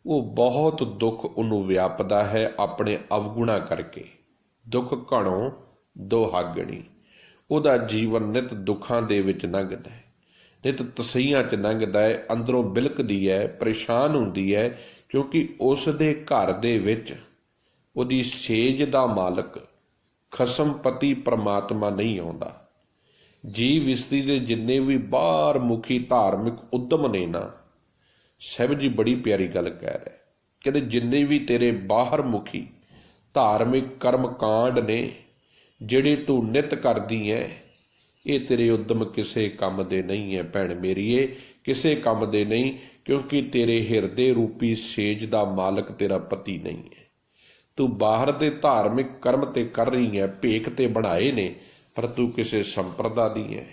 ਉਹ ਬਹੁਤ ਦੁੱਖ ਉਹਨੂੰ ਵਿਆਪਦਾ ਹੈ ਆਪਣੇ ਅਵਗੁਣਾ ਕਰਕੇ। ਦੁੱਖ ਘਣੋਂ ਦੁਹਾਗਣੀ, ਉਹਦਾ ਜੀਵਨ ਨਿਤ ਦੁੱਖਾਂ ਦੇ ਵਿੱਚ ਲੰਘਦਾ ਹੈ, ਨਿਤ ਤਸੀਹਿਆਂ 'ਚ ਲੰਘਦਾ ਹੈ, ਅੰਦਰੋਂ ਬਿਲਕਦੀ ਹੈ, ਪਰੇਸ਼ਾਨ ਹੁੰਦੀ ਹੈ, ਕਿਉਂਕਿ ਉਸ ਦੇ ਘਰ ਦੇ ਵਿੱਚ ਉਹਦੀ ਸੇਜ ਦਾ ਮਾਲਕ ਖਸਮ ਪਤੀ ਪ੍ਰਮਾਤਮਾ ਨਹੀਂ ਆਉਂਦਾ। ਜੀਵ ਇਸਤਰੀ ਦੇ ਜਿੰਨੇ ਵੀ ਬਾਹਰ ਮੁਖੀ ਧਾਰਮਿਕ ਉਦਮ ਨੇ ਨਾ, ਸਾਹਿਬ ਜੀ ਬੜੀ ਪਿਆਰੀ ਗੱਲ ਕਹਿ ਰਹੇ, ਕਹਿੰਦੇ ਜਿੰਨੇ ਵੀ ਤੇਰੇ ਬਾਹਰ ਮੁਖੀ ਧਾਰਮਿਕ ਕਰਮ ਕਾਂਡ ਨੇ ਜਿਹੜੇ ਤੂੰ ਨਿਤ ਕਰਦੀ ਹੈ, ਇਹ ਤੇਰੇ ਉਦਮ ਕਿਸੇ ਕੰਮ ਦੇ ਨਹੀਂ ਹੈ ਭੈਣ ਮੇਰੀਏ, ਕਿਸੇ ਕੰਮ ਦੇ ਨਹੀਂ। ਕਿਉਂਕਿ ਤੇਰੇ ਹਿਰਦੇ ਰੂਪੀ ਸੇਜ ਦਾ ਮਾਲਕ ਤੇਰਾ ਪਤੀ ਨਹੀਂ ਹੈ। ਤੂੰ ਬਾਹਰ ਦੇ ਧਾਰਮਿਕ ਕਰਮ ਤੇ ਕਰ ਰਹੀ ਹੈ, ਭੇਖ ਤੇ ਬਣਾਏ ਨੇ, ਪਰ ਤੂੰ ਕਿਸੇ ਸੰਪਰਦਾ ਦੀ ਹੈ।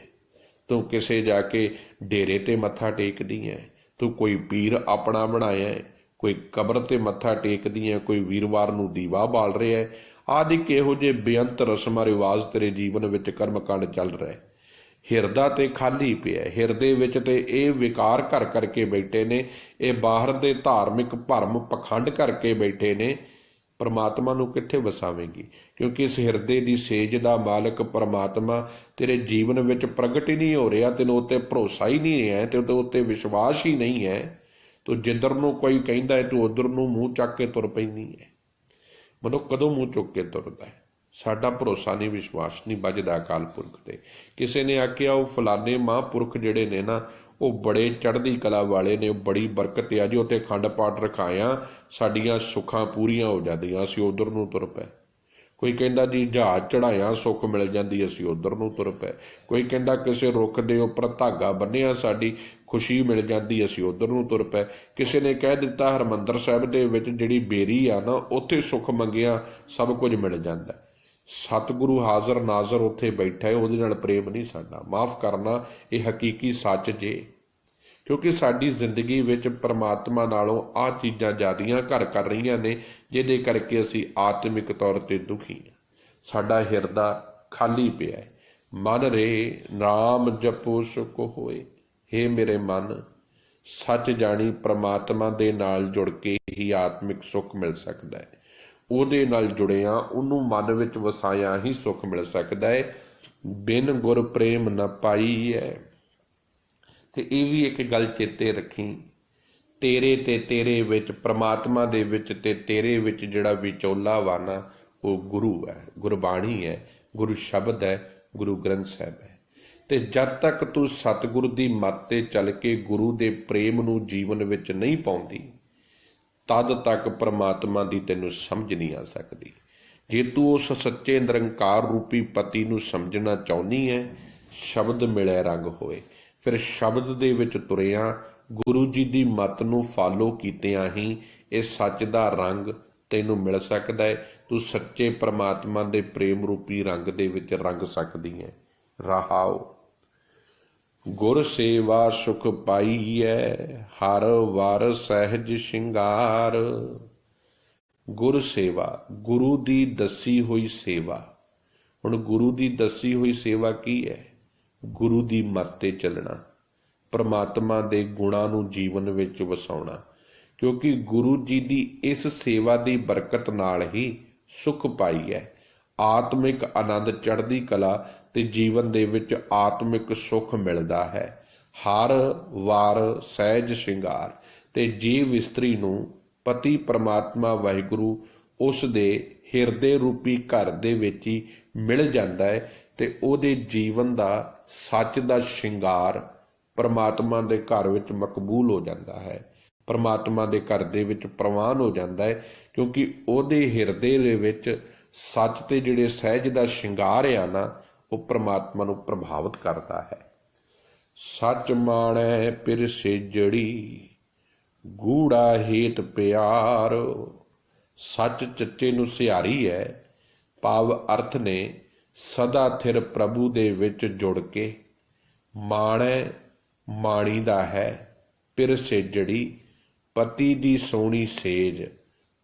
ਤੂੰ ਕਿਸੇ ਜਾ ਕੇ ਡੇਰੇ ਤੇ ਮੱਥਾ ਟੇਕਦੀ ਹੈ, ਤੂੰ ਕੋਈ ਪੀਰ ਆਪਣਾ ਬਣਾਇਆ ਹੈ, ਕੋਈ ਕਬਰ ਤੇ ਮੱਥਾ ਟੇਕਦੀ ਹੈ, ਕੋਈ ਵੀਰਵਾਰ ਨੂੰ ਦੀਵਾ ਬਾਲ ਰਿਹਾ ਹੈ। ਆਦਿ ਇਹੋ ਜਿਹੇ ਬੇਅੰਤ ਰਸਮਾਂ ਰਿਵਾਜ ਤੇਰੇ ਜੀਵਨ ਵਿੱਚ ਕਰਮਕਾਂਡ ਚੱਲ ਰਿਹਾ। ਹਿਰਦਾ ਤੇ ਖਾਲੀ ਪਿਆ, ਹਿਰਦੇ ਵਿੱਚ ਤੇ ਇਹ ਵਿਕਾਰ ਕਰ ਕਰਕੇ ਬੈਠੇ ਨੇ, ਇਹ ਬਾਹਰ ਦੇ ਧਾਰਮਿਕ ਭਰਮ ਪਖੰਡ ਕਰਕੇ ਬੈਠੇ ਨੇ। ਪਰਮਾਤਮਾ ਨੂੰ ਕਿੱਥੇ ਵਸਾਵੇਂਗੀ? ਕਿਉਂਕਿ ਇਸ ਹਿਰਦੇ ਦੀ ਸੇਜ ਦਾ ਮਾਲਕ ਪਰਮਾਤਮਾ ਤੇਰੇ ਜੀਵਨ ਵਿੱਚ ਪ੍ਰਗਟ ਹੀ ਨਹੀਂ ਹੋ ਰਿਹਾ, ਤੈਨੂੰ ਉੱਤੇ ਭਰੋਸਾ ਹੀ ਨਹੀਂ ਹੈ, ਤੇ ਉੱਤੇ ਵਿਸ਼ਵਾਸ ਹੀ ਨਹੀਂ ਹੈ। ਤੂੰ ਜਿੱਧਰ ਨੂੰ ਕੋਈ ਕਹਿੰਦਾ ਹੈ ਤੂੰ ਉੱਧਰ ਨੂੰ ਮੂੰਹ ਚੱਕ ਕੇ ਤੁਰ ਪੈਂਦੀ ਹੈ। ਮਨੁੱਖ ਕਦੋਂ ਮੂੰਹ ਚੁੱਕ ਕੇ ਤੁਰਦਾ ਹੈ? ਸਾਡਾ ਭਰੋਸਾ ਨਹੀਂ, ਵਿਸ਼ਵਾਸ ਨਹੀਂ ਵੱਜਦਾ ਅਕਾਲ ਪੁਰਖ ਤੇ। ਕਿਸੇ ਨੇ ਆਖਿਆ ਉਹ ਫਲਾਣੇ ਮਹਾਂਪੁਰਖ ਜਿਹੜੇ ਨੇ ਨਾ, ਉਹ ਬੜੇ ਚੜ੍ਹਦੀ ਕਲਾ ਵਾਲੇ ਨੇ, ਉਹ ਬੜੀ ਬਰਕਤ ਆ ਜੀ, ਉੱਥੇ ਅਖੰਡ ਪਾਠ ਰਖਾਇਆ, ਸਾਡੀਆਂ ਸੁੱਖਾਂ ਪੂਰੀਆਂ ਹੋ ਜਾਂਦੀਆਂ, ਅਸੀਂ ਉਧਰ ਨੂੰ ਤੁਰ ਪਏ। ਕੋਈ ਕਹਿੰਦਾ ਜੀ ਜਹਾਜ਼ ਚੜ੍ਹਾਇਆ ਸੁੱਖ ਮਿਲ ਜਾਂਦੀ, ਅਸੀਂ ਉਧਰ ਨੂੰ ਤੁਰ ਪਏ। ਕੋਈ ਕਹਿੰਦਾ ਕਿਸੇ ਰੁੱਖ ਦੇ ਉੱਪਰ ਧਾਗਾ ਬੰਨਿਆ ਸਾਡੀ ਖੁਸ਼ੀ ਮਿਲ ਜਾਂਦੀ, ਅਸੀਂ ਉਧਰ ਨੂੰ ਤੁਰ ਪਏ। ਕਿਸੇ ਨੇ ਕਹਿ ਦਿੱਤਾ ਹਰਿਮੰਦਰ ਸਾਹਿਬ ਦੇ ਵਿੱਚ ਜਿਹੜੀ ਬੇਰੀ ਆ ਨਾ, ਉੱਥੇ ਸੁੱਖ ਮੰਗਿਆ ਸਭ ਕੁਝ ਮਿਲ ਜਾਂਦਾ। ਸਤਿਗੁਰੂ ਹਾਜ਼ਰ ਨਾਜ਼ਰ ਉੱਥੇ ਬੈਠਾ ਹੈ, ਉਹਦੇ ਨਾਲ ਪ੍ਰੇਮ ਨਹੀਂ ਸਾਡਾ। ਮਾਫ ਕਰਨਾ, ਇਹ ਹਕੀਕੀ ਸੱਚ ਜੇ। ਕਿਉਂਕਿ ਸਾਡੀ ਜ਼ਿੰਦਗੀ ਵਿੱਚ ਪਰਮਾਤਮਾ ਨਾਲੋਂ ਆਹ ਚੀਜ਼ਾਂ ਜ਼ਿਆਦੀਆਂ ਘਰ ਕਰ ਰਹੀਆਂ ਨੇ, ਜਿਹਦੇ ਕਰਕੇ ਅਸੀਂ ਆਤਮਿਕ ਤੌਰ ਤੇ ਦੁਖੀ ਹਾਂ। ਸਾਡਾ ਹਿਰਦਾ ਖਾਲੀ ਪਿਆ ਹੈ। ਮਨ ਰੇ ਨਾਮ ਜਪੋ ਸੁਖ ਹੋਏ। ਹੇ ਮੇਰੇ ਮਨ, ਸੱਚ ਜਾਣੀ ਪ੍ਰਮਾਤਮਾ ਦੇ ਨਾਲ ਜੁੜ ਕੇ ਹੀ ਆਤਮਿਕ ਸੁੱਖ ਮਿਲ ਸਕਦਾ ਹੈ। ਉਹਦੇ ਨਾਲ ਜੁੜਿਆ, ਉਹਨੂੰ ਮਨ ਵਿੱਚ ਵਸਾਇਆ ਹੀ ਸੁੱਖ ਮਿਲ ਸਕਦਾ ਹੈ। ਬਿਨ ਗੁਰ ਪ੍ਰੇਮ ਨ ਪਾਈ ਹੈ। ਤੇ ਇਹ ਵੀ ਇੱਕ ਗੱਲ ਚੇਤੇ ਰੱਖੀ, ਤੇਰੇ ਤੇ ਤੇਰੇ ਵਿੱਚ, ਪ੍ਰਮਾਤਮਾ ਦੇ ਵਿੱਚ ਤੇ ਤੇਰੇ ਵਿੱਚ ਜਿਹੜਾ ਵਿਚੋਲਾ ਵਾ ਨਾ, ਉਹ ਗੁਰੂ ਹੈ, ਗੁਰਬਾਣੀ ਹੈ, ਗੁਰੂ ਸ਼ਬਦ ਹੈ, ਗੁਰੂ ਗ੍ਰੰਥ ਸਾਹਿਬ ਹੈ। ਤੇ ਜਦ ਤੱਕ ਤੂੰ ਸਤਿਗੁਰੂ ਦੀ ਮੱਤ ਤੇ ਚੱਲ ਕੇ ਗੁਰੂ ਦੇ ਪ੍ਰੇਮ ਨੂੰ ਜੀਵਨ ਵਿੱਚ ਨਹੀਂ ਪਾਉਂਦੀ, ਤਦ ਤੱਕ ਪਰਮਾਤਮਾ ਦੀ ਤੈਨੂੰ ਸਮਝ ਨਹੀਂ ਆ ਸਕਦੀ। ਜੇ ਤੂੰ ਉਸ ਸੱਚੇ ਨਿਰੰਕਾਰ ਰੂਪੀ ਪਤੀ ਨੂੰ ਸਮਝਣਾ ਚਾਹੁੰਦੀ ਹੈ, ਸ਼ਬਦ ਮਿਲੇ ਰੰਗ ਹੋਏ। ਫਿਰ ਸ਼ਬਦ ਦੇ ਵਿੱਚ ਤੁਰਿਆ ਗੁਰੂ ਜੀ ਦੀ ਮੱਤ ਨੂੰ ਫਾਲੋ ਕੀਤਿਆਂ ਹੀ ਇਹ ਸੱਚ ਦਾ ਰੰਗ ਤੈਨੂੰ ਮਿਲ ਸਕਦਾ ਹੈ। ਤੂੰ ਸੱਚੇ ਪ੍ਰਮਾਤਮਾ ਦੇ ਪ੍ਰੇਮ ਰੂਪੀ ਰੰਗ ਦੇ ਵਿੱਚ ਰੰਗ ਸਕਦੀ ਹੈ। ਰਹਾਓ। ਗੁਰ ਸੇਵਾ ਸੁਖ ਪਾਈਐ, ਹਰ ਵਰ ਸਹਿਜ ਸ਼ਿੰਗਾਰ। ਗੁਰ ਸੇਵਾ, ਗੁਰੂ ਦੀ ਦੱਸੀ ਹੋਈ ਸੇਵਾ। ਹੁਣ ਗੁਰੂ ਦੀ ਦੱਸੀ ਹੋਈ ਸੇਵਾ ਕੀ ਹੈ? ਗੁਰੂ ਦੀ ਮੱਤ 'ਤੇ ਚੱਲਣਾ, ਪ੍ਰਮਾਤਮਾ ਦੇ ਗੁਣਾਂ ਨੂੰ ਜੀਵਨ ਵਿੱਚ ਵਸਾਉਣਾ। ਕਿਉਂਕਿ ਗੁਰੂ ਜੀ ਦੀ ਇਸ ਸੇਵਾ ਦੀ ਬਰਕਤ ਨਾਲ ਹੀ ਸੁਖ ਪਾਈ ਹੈ, ਆਤਮਿਕ ਆਨੰਦ, ਚੜ੍ਹਦੀ ਕਲਾ ਤੇ ਜੀਵਨ ਦੇ ਵਿੱਚ ਆਤਮਿਕ ਸੁੱਖ ਮਿਲਦਾ ਹੈ। ਹਰ ਵਾਰ ਸਹਿਜ ਸ਼ਿੰਗਾਰ, ਤੇ ਜੀਵ ਇਸਤਰੀ ਨੂੰ ਪਤੀ ਪ੍ਰਮਾਤਮਾ ਵਾਹਿਗੁਰੂ ਉਸ ਦੇ ਹਿਰਦੇ ਰੂਪੀ ਘਰ ਦੇ ਵਿੱਚ ਹੀ ਮਿਲ ਜਾਂਦਾ ਹੈ ਤੇ ਉਹਦੇ ਜੀਵਨ ਦਾ ਸੱਚ ਦਾ ਸ਼ਿੰਗਾਰ ਪ੍ਰਮਾਤਮਾ ਦੇ ਘਰ ਵਿੱਚ ਮਕਬੂਲ ਹੋ ਜਾਂਦਾ ਹੈ, ਪ੍ਰਮਾਤਮਾ ਦੇ ਘਰ ਦੇ ਵਿੱਚ ਪ੍ਰਵਾਨ ਹੋ ਜਾਂਦਾ ਹੈ। ਕਿਉਂਕਿ ਉਹਦੇ ਹਿਰਦੇ ਦੇ ਵਿੱਚ ਸੱਚ ਤੇ ਜਿਹੜੇ ਸਹਿਜ ਦਾ ਸ਼ਿੰਗਾਰ ਆ ਨਾ, ਉਹ ਪ੍ਰਮਾਤਮਾ ਨੂੰ ਪ੍ਰਭਾਵਿਤ ਕਰਦਾ ਹੈ। ਸੱਚ ਮਾਣੈ ਪਿਰ ਸੇਜੜੀ, ਗੂੜਾ ਹੇਤ ਪਿਆਰ। ਸੱਚ ਚੱਚੇ ਨੂੰ ਸਿਹਾਰੀ ਹੈ, ਭਾਵ ਅਰਥ ਨੇ ਸਦਾ ਥਿਰ ਪ੍ਰਭੂ ਦੇ ਵਿੱਚ ਜੁੜ ਕੇ। ਮਾਣੈ ਮਾਣੀ ਦਾ ਹੈ, ਪਿਰ ਸੇਜੜੀ ਪਤੀ ਦੀ ਸੋਹਣੀ ਸੇਜ,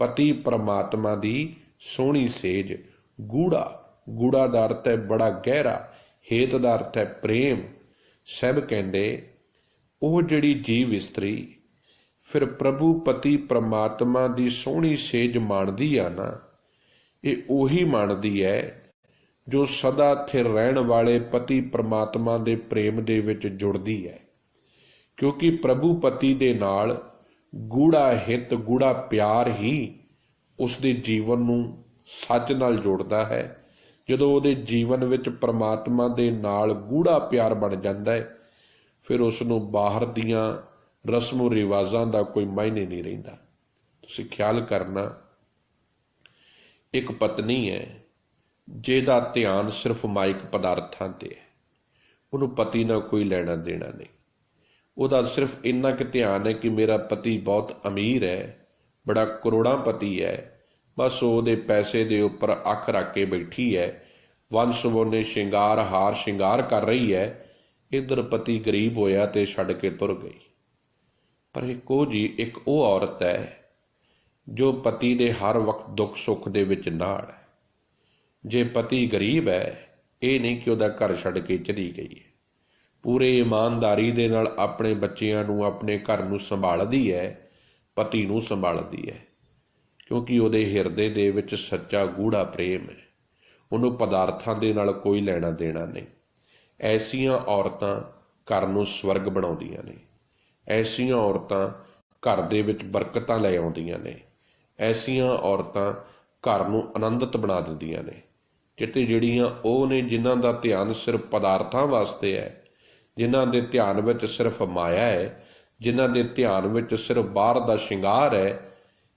ਪਤੀ ਪ੍ਰਮਾਤਮਾ ਦੀ ਸੋਹਣੀ ਸੇਜ। ਗੂੜਾ, ਗੂੜਾ ਦਾ ਅਰਥ ਹੈ ਬੜਾ ਗਹਿਰਾ, ਹੇਤ ਦਾ ਅਰਥ ਹੈ ਪ੍ਰੇਮ। ਸਭ ਕਹਿੰਦੇ ਉਹ ਜਿਹੜੀ ਜੀਵ ਇਸਤਰੀ ਫਿਰ ਪ੍ਰਭੂ ਪਤੀ ਪ੍ਰਮਾਤਮਾ ਦੀ ਸੋਹਣੀ ਸੇਜ ਮਾਣਦੀ ਆ ਨਾ, ਇਹ ਉਹੀ ਮਾਣਦੀ ਹੈ ਜੋ ਸਦਾ ਥਿਰ ਰਹਿਣ ਵਾਲੇ ਪਤੀ ਪ੍ਰਮਾਤਮਾ ਦੇ ਪ੍ਰੇਮ ਦੇ ਵਿੱਚ ਜੁੜਦੀ ਹੈ। ਕਿਉਂਕਿ ਪ੍ਰਭੂ ਪਤੀ ਦੇ ਨਾਲ ਗੂੜਾ ਹਿੱਤ, ਗੂੜਾ ਪਿਆਰ ਹੀ ਉਸ ਦੇ ਜੀਵਨ ਨੂੰ ਸੱਚ ਨਾਲ ਜੋੜਦਾ ਹੈ। ਜਦੋਂ ਉਹਦੇ ਜੀਵਨ ਵਿੱਚ ਪ੍ਰਮਾਤਮਾ ਦੇ ਨਾਲ ਗੂੜਾ ਪਿਆਰ ਬਣ ਜਾਂਦਾ ਹੈ, ਫਿਰ ਉਸ ਨੂੰ ਬਾਹਰ ਦੀਆਂ ਰਸਮੋ ਰਿਵਾਜ਼ਾਂ ਦਾ ਕੋਈ ਮਾਇਨੇ ਨਹੀਂ ਰਹਿੰਦਾ। ਤੁਸੀਂ ਖਿਆਲ ਕਰਨਾ, ਇੱਕ ਪਤਨੀ ਹੈ ਜਿਹਦਾ ਧਿਆਨ ਸਿਰਫ ਮਾਇਕ ਪਦਾਰਥਾਂ 'ਤੇ ਹੈ, ਉਹਨੂੰ ਪਤੀ ਨਾਲ ਕੋਈ ਲੈਣਾ ਦੇਣਾ ਨਹੀਂ। ਉਹਦਾ ਸਿਰਫ ਇੰਨਾ ਕੁ ਧਿਆਨ ਹੈ ਕਿ ਮੇਰਾ ਪਤੀ ਬਹੁਤ ਅਮੀਰ ਹੈ, ਬੜਾ ਕਰੋੜਾਂਪਤੀ ਹੈ, ਬਸ ਉਹਦੇ ਪੈਸੇ ਦੇ ਉੱਪਰ ਅੱਖ ਰੱਖ ਕੇ ਬੈਠੀ ਹੈ, ਵੰਨ ਸੁਵੰਨੇ ਸ਼ਿੰਗਾਰ ਹਾਰ ਸ਼ਿੰਗਾਰ ਕਰ ਰਹੀ ਹੈ। ਇੱਧਰ ਪਤੀ ਗਰੀਬ ਹੋਇਆ ਤੇ ਛੱਡ ਕੇ ਤੁਰ ਗਈ। ਪਰ ਇੱਕ ਉਹ ਔਰਤ ਹੈ ਜੋ ਪਤੀ ਦੇ ਹਰ ਵਕਤ ਦੁੱਖ ਸੁੱਖ ਦੇ ਵਿੱਚ ਨਾਲ ਹੈ। ਜੇ ਪਤੀ ਗਰੀਬ ਹੈ, ਇਹ ਨਹੀਂ ਕਿ ਉਹਦਾ ਘਰ ਛੱਡ ਕੇ ਚਲੀ ਗਈ ਹੈ, ਪੂਰੇ ਇਮਾਨਦਾਰੀ ਦੇ ਨਾਲ ਆਪਣੇ ਬੱਚਿਆਂ ਨੂੰ, ਆਪਣੇ ਘਰ ਨੂੰ ਸੰਭਾਲਦੀ ਹੈ, ਪਤੀ ਨੂੰ ਸੰਭਾਲਦੀ ਹੈ। ਕਿਉਂਕਿ ਉਹਦੇ ਹਿਰਦੇ ਦੇ ਵਿੱਚ ਸੱਚਾ ਗੂੜਾ ਪ੍ਰੇਮ ਹੈ, ਉਹਨੂੰ ਪਦਾਰਥਾਂ ਦੇ ਨਾਲ ਕੋਈ ਲੈਣਾ ਦੇਣਾ ਨਹੀਂ। ਐਸੀਆਂ ਔਰਤਾਂ ਘਰ ਨੂੰ ਸਵਰਗ ਬਣਾਉਂਦੀਆਂ ਨੇ, ਐਸੀਆਂ ਔਰਤਾਂ ਘਰ ਦੇ ਵਿੱਚ ਬਰਕਤਾਂ ਲੈ ਆਉਂਦੀਆਂ ਨੇ, ਐਸੀਆਂ ਔਰਤਾਂ ਘਰ ਨੂੰ ਆਨੰਦਿਤ ਬਣਾ ਦਿੰਦੀਆਂ ਨੇ। ਕਿਤੇ ਜਿਹੜੀਆਂ ਉਹ ਨੇ ਜਿਨ੍ਹਾਂ ਦਾ ਧਿਆਨ ਸਿਰਫ ਪਦਾਰਥਾਂ ਵਾਸਤੇ ਹੈ, ਜਿਨ੍ਹਾਂ ਦੇ ਧਿਆਨ ਵਿੱਚ ਸਿਰਫ ਮਾਇਆ ਹੈ, ਜਿਨ੍ਹਾਂ ਦੇ ਧਿਆਨ ਵਿੱਚ ਸਿਰਫ ਬਾਹਰ ਦਾ ਸ਼ਿੰਗਾਰ ਹੈ,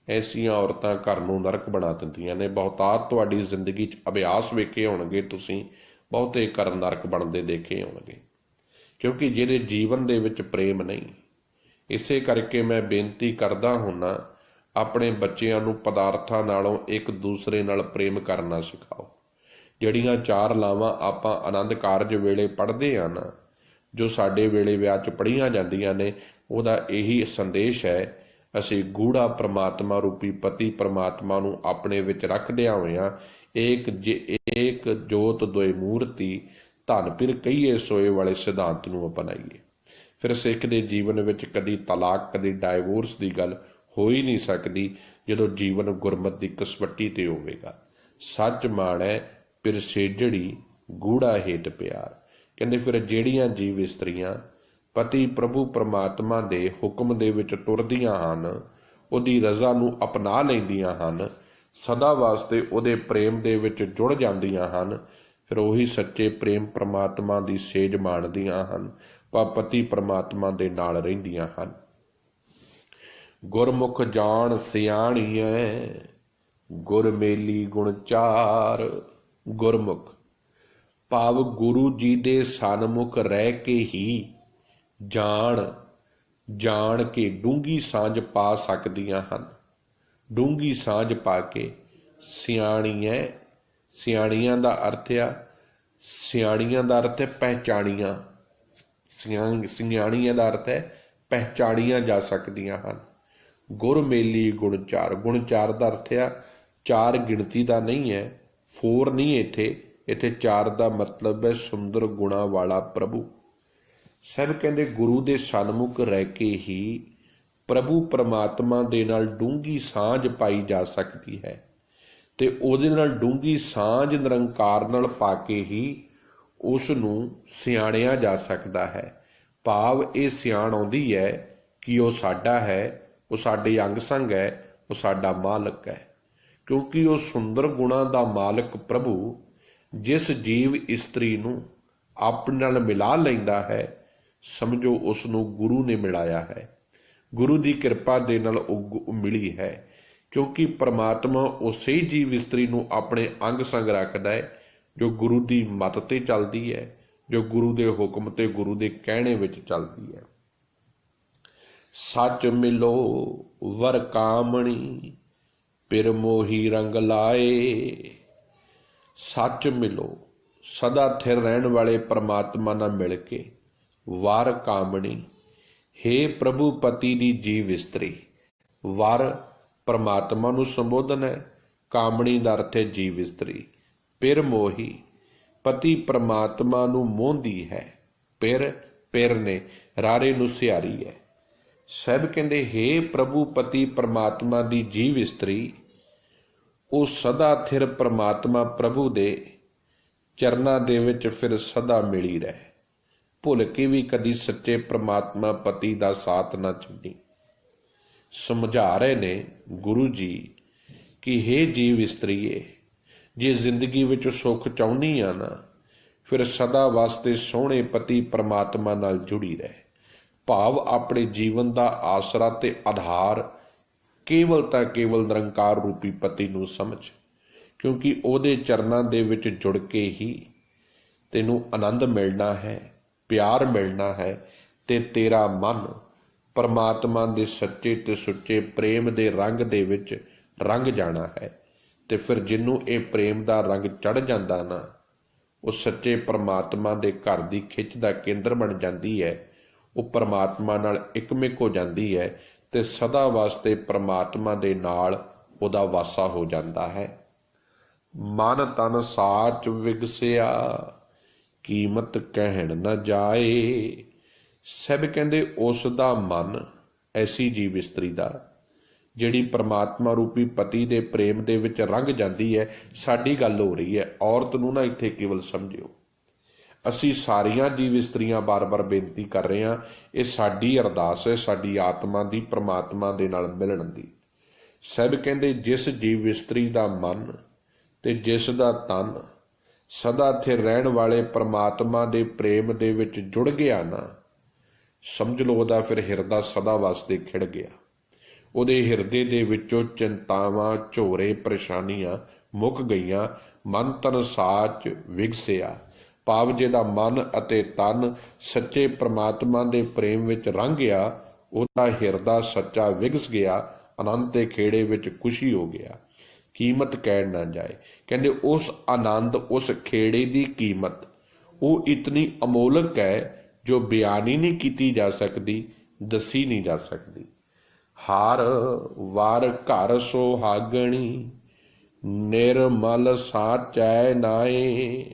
ਐਸੀਆਂ ਔਰਤਾਂ ਘਰ ਨੂੰ ਨਰਕ ਬਣਾ ਦਿੰਦੀਆਂ ਨੇ। ਬਹੁਤਾਤ ਤੁਹਾਡੀ ਜ਼ਿੰਦਗੀ 'ਚ ਅਭਿਆਸ ਵੇਖੇ ਹੋਣਗੇ ਤੁਸੀਂ, ਬਹੁਤੇ ਘਰ ਨਰਕ ਬਣਦੇ ਦੇਖੇ ਹੋਣਗੇ, ਕਿਉਂਕਿ ਜਿਹਦੇ ਜੀਵਨ ਦੇ ਵਿੱਚ ਪ੍ਰੇਮ ਨਹੀਂ। ਇਸੇ ਕਰਕੇ ਮੈਂ ਬੇਨਤੀ ਕਰਦਾ ਹੁੰਨਾ, ਆਪਣੇ ਬੱਚਿਆਂ ਨੂੰ ਪਦਾਰਥਾਂ ਨਾਲੋਂ ਇੱਕ ਦੂਸਰੇ ਨਾਲ ਪ੍ਰੇਮ ਕਰਨਾ ਸਿਖਾਓ। ਜਿਹੜੀਆਂ 4 ਲਾਵਾਂ ਆਪਾਂ ਆਨੰਦ ਕਾਰਜ ਵੇਲੇ ਪੜ੍ਹਦੇ ਹਾਂ ਨਾ, ਜੋ ਸਾਡੇ ਵੇਲੇ ਵਿਆਹ 'ਚ ਪੜ੍ਹੀਆਂ ਜਾਂਦੀਆਂ ਨੇ, ਉਹਦਾ ਇਹੀ ਸੰਦੇਸ਼ ਹੈ। ਅਸੀਂ ਗੂੜਾ ਪ੍ਰਮਾਤਮਾ ਰੂਪੀ ਪਤੀ ਪ੍ਰਮਾਤਮਾ ਨੂੰ ਆਪਣੇ ਵਿੱਚ ਰੱਖਦਿਆਂ ਹੋਇਆਂ ਏਕ ਜੋਤ ਦੋਇ ਮੂਰਤੀ, ਧਨ ਪਿਰ ਕਹੀਏ ਸੋਏ ਵਾਲੇ ਸਿਧਾਂਤ ਨੂੰ ਅਪਣਾਈਏ। ਫਿਰ ਸਿੱਖ ਦੇ ਜੀਵਨ ਵਿੱਚ ਕਦੀ ਤਲਾਕ, ਕਦੀ ਡਾਈਵੋਰਸ ਦੀ ਗੱਲ ਹੋ ਹੀ ਨਹੀਂ ਸਕਦੀ ਜਦੋਂ ਜੀਵਨ ਗੁਰਮਤਿ ਦੀ ਕਸਵੱਟੀ 'ਤੇ ਹੋਵੇਗਾ। ਸੱਚ ਮਾਣੈ ਪਿਰ ਸੇਜੜੀ, ਗੂੜਾ ਹੇਤ ਪਿਆਰ। ਕਹਿੰਦੇ ਫਿਰ ਜਿਹੜੀਆਂ ਜੀਵ ਇਸਤਰੀਆਂ ਪਤੀ ਪ੍ਰਭੂ ਪ੍ਰਮਾਤਮਾ ਦੇ ਹੁਕਮ ਦੇ ਵਿੱਚ ਤੁਰਦੀਆਂ ਹਨ, ਉਹਦੀ ਰਜ਼ਾ ਨੂੰ ਅਪਣਾ ਲੈਂਦੀਆਂ ਹਨ, ਸਦਾ ਵਾਸਤੇ ਉਹਦੇ ਪ੍ਰੇਮ ਦੇ ਵਿੱਚ ਜੁੜ ਜਾਂਦੀਆਂ ਹਨ, ਫਿਰ ਉਹੀ ਸੱਚੇ ਪ੍ਰੇਮ ਪ੍ਰਮਾਤਮਾ ਦੀ ਸੇਜ ਮਾਣਦੀਆਂ ਹਨ, ਪਤੀ ਪ੍ਰਮਾਤਮਾ ਦੇ ਨਾਲ ਰਹਿੰਦੀਆਂ ਹਨ। ਗੁਰਮੁਖ ਜਾਣ ਸਿਆਣੀਐ, ਗੁਰ ਮੇਲੀ ਗੁਣ ਚਾਰ। ਗੁਰਮੁਖ ਭਾਵ ਗੁਰੂ ਜੀ ਦੇ ਸਨਮੁਖ ਰਹਿ ਕੇ ਹੀ ਜਾਣ, ਜਾਣ ਕੇ ਡੂੰਘੀ ਸਾਂਝ ਪਾ ਸਕਦੀਆਂ ਹਨ। ਡੂੰਘੀ ਸਾਂਝ ਪਾ ਕੇ ਸਿਆਣੀਆਂ ਦਾ ਅਰਥ ਆ, ਸਿਆਣੀਆਂ ਦਾ ਅਰਥ ਹੈ ਪਹਿਚਾਣੀਆਂ, ਸਿਆਣੀਆਂ ਦਾ ਅਰਥ ਹੈ ਪਹਿਚਾਣੀਆਂ ਜਾ ਸਕਦੀਆਂ ਹਨ। ਗੁਰ ਮੇਲੀ ਗੁਣ ਚਾਰ, ਗੁਣ ਚਾਰ ਦਾ ਅਰਥ ਆ ਚਾਰ ਗਿਣਤੀ ਦਾ ਨਹੀਂ ਹੈ, 4 ਨਹੀਂ, ਇੱਥੇ 4 ਦਾ ਮਤਲਬ ਹੈ ਸੁੰਦਰ ਗੁਣਾ ਵਾਲਾ ਪ੍ਰਭੂ। ਸਾਹਿਬ ਕਹਿੰਦੇ ਗੁਰੂ ਦੇ ਸਨਮੁਖ ਰਹਿ ਕੇ ਹੀ ਪ੍ਰਭੂ ਪਰਮਾਤਮਾ ਦੇ ਨਾਲ ਡੂੰਘੀ ਸਾਂਝ ਪਾਈ ਜਾ ਸਕਦੀ ਹੈ, ਤੇ ਉਹਦੇ ਨਾਲ ਡੂੰਘੀ ਸਾਂਝ ਨਿਰੰਕਾਰ ਨਾਲ ਪਾ ਕੇ ਹੀ ਉਸ ਨੂੰ ਸਿਆਣਿਆ ਜਾ ਸਕਦਾ ਹੈ। ਭਾਵ ਇਹ ਸਿਆਣ ਆਉਂਦੀ ਹੈ ਕਿ ਉਹ ਸਾਡਾ ਹੈ, ਉਹ ਸਾਡੇ ਅੰਗ ਸੰਗ ਹੈ, ਉਹ ਸਾਡਾ ਮਾਲਕ ਹੈ। ਕਿਉਂਕਿ ਉਹ ਸੁੰਦਰ ਗੁਣਾਂ ਦਾ ਮਾਲਕ ਪ੍ਰਭੂ ਜਿਸ ਜੀਵ ਇਸਤਰੀ ਨੂੰ ਆਪਣੇ ਨਾਲ ਮਿਲਾ ਲੈਂਦਾ ਹੈ, ਸਮਝੋ ਉਸ ਨੂੰ ਗੁਰੂ ਨੇ ਮਿਲਾਇਆ ਹੈ, ਗੁਰੂ ਦੀ ਕਿਰਪਾ ਦੇ ਨਾਲ ਉਹ ਮਿਲੀ ਹੈ। ਕਿਉਂਕਿ ਪਰਮਾਤਮਾ ਉਸੇ ਜੀਵ ਇਸਤਰੀ ਨੂੰ ਆਪਣੇ ਅੰਗ ਸੰਗ ਰੱਖਦਾ ਹੈ ਜੋ ਗੁਰੂ ਦੀ ਮੱਤ ਤੇ ਚੱਲਦੀ ਹੈ, ਜੋ ਗੁਰੂ ਦੇ ਹੁਕਮ ਤੇ ਗੁਰੂ ਦੇ ਕਹਿਣੇ ਵਿੱਚ ਚੱਲਦੀ ਹੈ। ਸੱਚ ਮਿਲੋ ਵਰ ਕਾਮਣੀ ਪਿਰ ਮੋਹੀ ਰੰਗ ਲਾਏ। ਸੱਚ ਮਿਲੋ, ਸਦਾ ਥਿਰ ਰਹਿਣ ਵਾਲੇ ਪਰਮਾਤਮਾ ਨਾਲ ਮਿਲ ਕੇ। ਵਰ ਕਾਮਣੀ, ਹੇ ਪ੍ਰਭੂ ਪਤੀ ਦੀ ਜੀਵ ਇਸਤਰੀ। ਵਰ ਪਰਮਾਤਮਾ ਨੂੰ ਸੰਬੋਧਨ ਹੈ, ਕਾਮਣੀ ਦਾ ਅਰਥ ਹੈ ਜੀਵ ਇਸਤਰੀ। ਪਿਰ ਮੋਹੀ, ਪਤੀ ਪਰਮਾਤਮਾ ਨੂੰ ਮੋਹਦੀ ਹੈ। ਪਿਰ ਨੇ ਰਾਰੇ ਨੂੰ ਸਿਹਾਰੀ ਹੈ। ਸਾਹਿਬ ਕਹਿੰਦੇ ਹੇ ਪ੍ਰਭੂ ਪਤੀ ਪਰਮਾਤਮਾ ਦੀ ਜੀਵ ਇਸਤਰੀ, ਉਹ ਸਦਾ ਥਿਰ ਪਰਮਾਤਮਾ ਪ੍ਰਭੂ ਦੇ ਚਰਨਾਂ ਦੇ ਵਿੱਚ ਫਿਰ ਸਦਾ ਮਿਲੀ ਰਹੇ। ਭੁੱਲ ਕੇ ਵੀ ਕਦੀ ਸੱਚੇ ਪਰਮਾਤਮਾ ਪਤੀ ਦਾ ਸਾਥ ਨਾ ਛੱਡੀ। ਸਮਝਾ ਰਹੇ ਨੇ ਗੁਰੂ ਜੀ ਕਿ ਹੇ ਜੀਵ ਇਸਤਰੀਏ, ਜੇ ਜ਼ਿੰਦਗੀ ਵਿੱਚ ਸੁੱਖ ਚਾਹੁੰਦੀ ਆ ਨਾ, ਫਿਰ ਸਦਾ ਵਾਸਤੇ ਸੋਹਣੇ ਪਤੀ ਪਰਮਾਤਮਾ ਨਾਲ ਜੁੜੀ ਰਹੇ। ਭਾਵ ਆਪਣੇ ਜੀਵਨ ਦਾ ਆਸਰਾ ਤੇ ਆਧਾਰ ਕੇਵਲ ਤਾਂ ਕੇਵਲ ਨਿਰੰਕਾਰ ਰੂਪੀ ਪਤੀ ਨੂੰ ਸਮਝ, ਕਿਉਂਕਿ ਉਹਦੇ ਚਰਨਾਂ ਦੇ ਵਿੱਚ ਜੁੜ ਕੇ ਹੀ ਤੈਨੂੰ ਆਨੰਦ ਮਿਲਣਾ ਹੈ, ਪਿਆਰ ਮਿਲਣਾ ਹੈ, ਤੇ ਤੇਰਾ ਮਨ ਪਰਮਾਤਮਾ ਦੇ ਸੱਚੇ ਤੇ ਸੁੱਚੇ ਪ੍ਰੇਮ ਦੇ ਰੰਗ ਦੇ ਵਿੱਚ ਰੰਗ ਜਾਣਾ ਹੈ। ਤੇ ਫਿਰ ਜਿਹਨੂੰ ਇਹ ਪ੍ਰੇਮ ਦਾ ਰੰਗ ਚੜ੍ਹ ਜਾਂਦਾ ਨਾ, ਉਹ ਸੱਚੇ ਪਰਮਾਤਮਾ ਦੇ ਘਰ ਦੀ ਖਿੱਚ ਦਾ ਕੇਂਦਰ ਬਣ ਜਾਂਦੀ ਹੈ। ਉਹ ਪਰਮਾਤਮਾ ਨਾਲ ਇਕਮਿਕ ਹੋ ਜਾਂਦੀ ਹੈ ਤੇ ਸਦਾ ਵਾਸਤੇ ਪਰਮਾਤਮਾ ਦੇ ਨਾਲ ਉਹਦਾ ਵਾਸਾ ਹੋ ਜਾਂਦਾ ਹੈ। ਮਨ ਤਨ ਸਾਚ ਵਿਗਸਿਆ, ਕੀਮਤ ਕਹਿਣ ਨਾ ਜਾਏ। ਸਭ ਕਹਿੰਦੇ ਉਸ ਦਾ ਮਨ, ਐਸੀ ਜੀਵ ਇਸਤਰੀ ਦਾ ਜਿਹੜੀ ਪਰਮਾਤਮਾ ਰੂਪੀ ਪਤੀ ਦੇ ਪ੍ਰੇਮ ਦੇ ਵਿੱਚ ਰੰਗ ਜਾਂਦੀ ਹੈ। ਸਾਡੀ ਗੱਲ ਹੋ ਰਹੀ ਹੈ, ਔਰਤ ਨੂੰ ਨਾ ਇੱਥੇ ਕੇਵਲ ਸਮਝਿਓ। ਅਸੀਂ ਸਾਰੀਆਂ ਜੀਵ ਇਸਤਰੀਆਂ ਬਾਰ-ਬਾਰ ਬੇਨਤੀ ਕਰ ਰਹੇ ਹਾਂ, ਇਹ ਸਾਡੀ ਅਰਦਾਸ ਹੈ, ਸਾਡੀ ਆਤਮਾ ਦੀ ਪਰਮਾਤਮਾ ਦੇ ਨਾਲ ਮਿਲਣ ਦੀ। ਸਭ ਕਹਿੰਦੇ ਜਿਸ ਜੀਵ ਇਸਤਰੀ ਦਾ ਮਨ ਤੇ ਜਿਸ ਦਾ ਤਨ ਸਦਾ ਥਿਰ ਰਹਿਣ ਵਾਲੇ ਪਰਮਾਤਮਾ ਦੇ ਪ੍ਰੇਮ ਦੇ ਵਿੱਚ ਜੁੜ ਗਿਆ ਨਾ, ਸਮਝ ਲਓ ਉਹਦਾ ਫਿਰ ਹਿਰਦਾ ਸਦਾ ਵਾਸਤੇ ਖਿੜ ਗਿਆ। ਉਹਦੇ ਹਿਰਦੇ ਦੇ ਵਿੱਚੋਂ ਚਿੰਤਾਵਾਂ, ਝੋਰੇ, ਪਰੇਸ਼ਾਨੀਆਂ ਮੁੱਕ ਗਈਆਂ। ਮਨ ਤਨ ਸਾਚ ਵਿਗਸਿਆ, ਭਾਵ ਜਿਹਦਾ ਮਨ ਅਤੇ ਤਨ ਸੱਚੇ ਪਰਮਾਤਮਾ ਦੇ ਪ੍ਰੇਮ ਵਿੱਚ ਰੰਗਿਆ, ਉਹਦਾ ਹਿਰਦਾ ਸੱਚਾ ਵਿਗਸ ਗਿਆ, ਆਨੰਦ ਦੇ ਖੇੜੇ ਵਿੱਚ ਖੁਸ਼ੀ ਹੋ ਗਿਆ। ਕੀਮਤ ਕਹਿਣ ਨਾ ਜਾਏ। ਕਹਿੰਦੇ ਉਸ ਆਨੰਦ, ਉਸ ਖੇੜੇ ਦੀ ਕੀਮਤ ਉਹ ਇਤਨੀ ਅਮੋਲਕ ਹੈ ਜੋ ਬਿਆਨ ਹੀ ਨਹੀਂ ਕੀਤੀ ਜਾ ਸਕਦੀ, ਦੱਸੀ ਨਹੀਂ ਜਾ ਸਕਦੀ। ਹਰ ਵਾਰ ਘਰ ਸੁਹਾਗਣੀ, ਨਿਰਮਲ ਸਾਚੈ ਨਾਏ।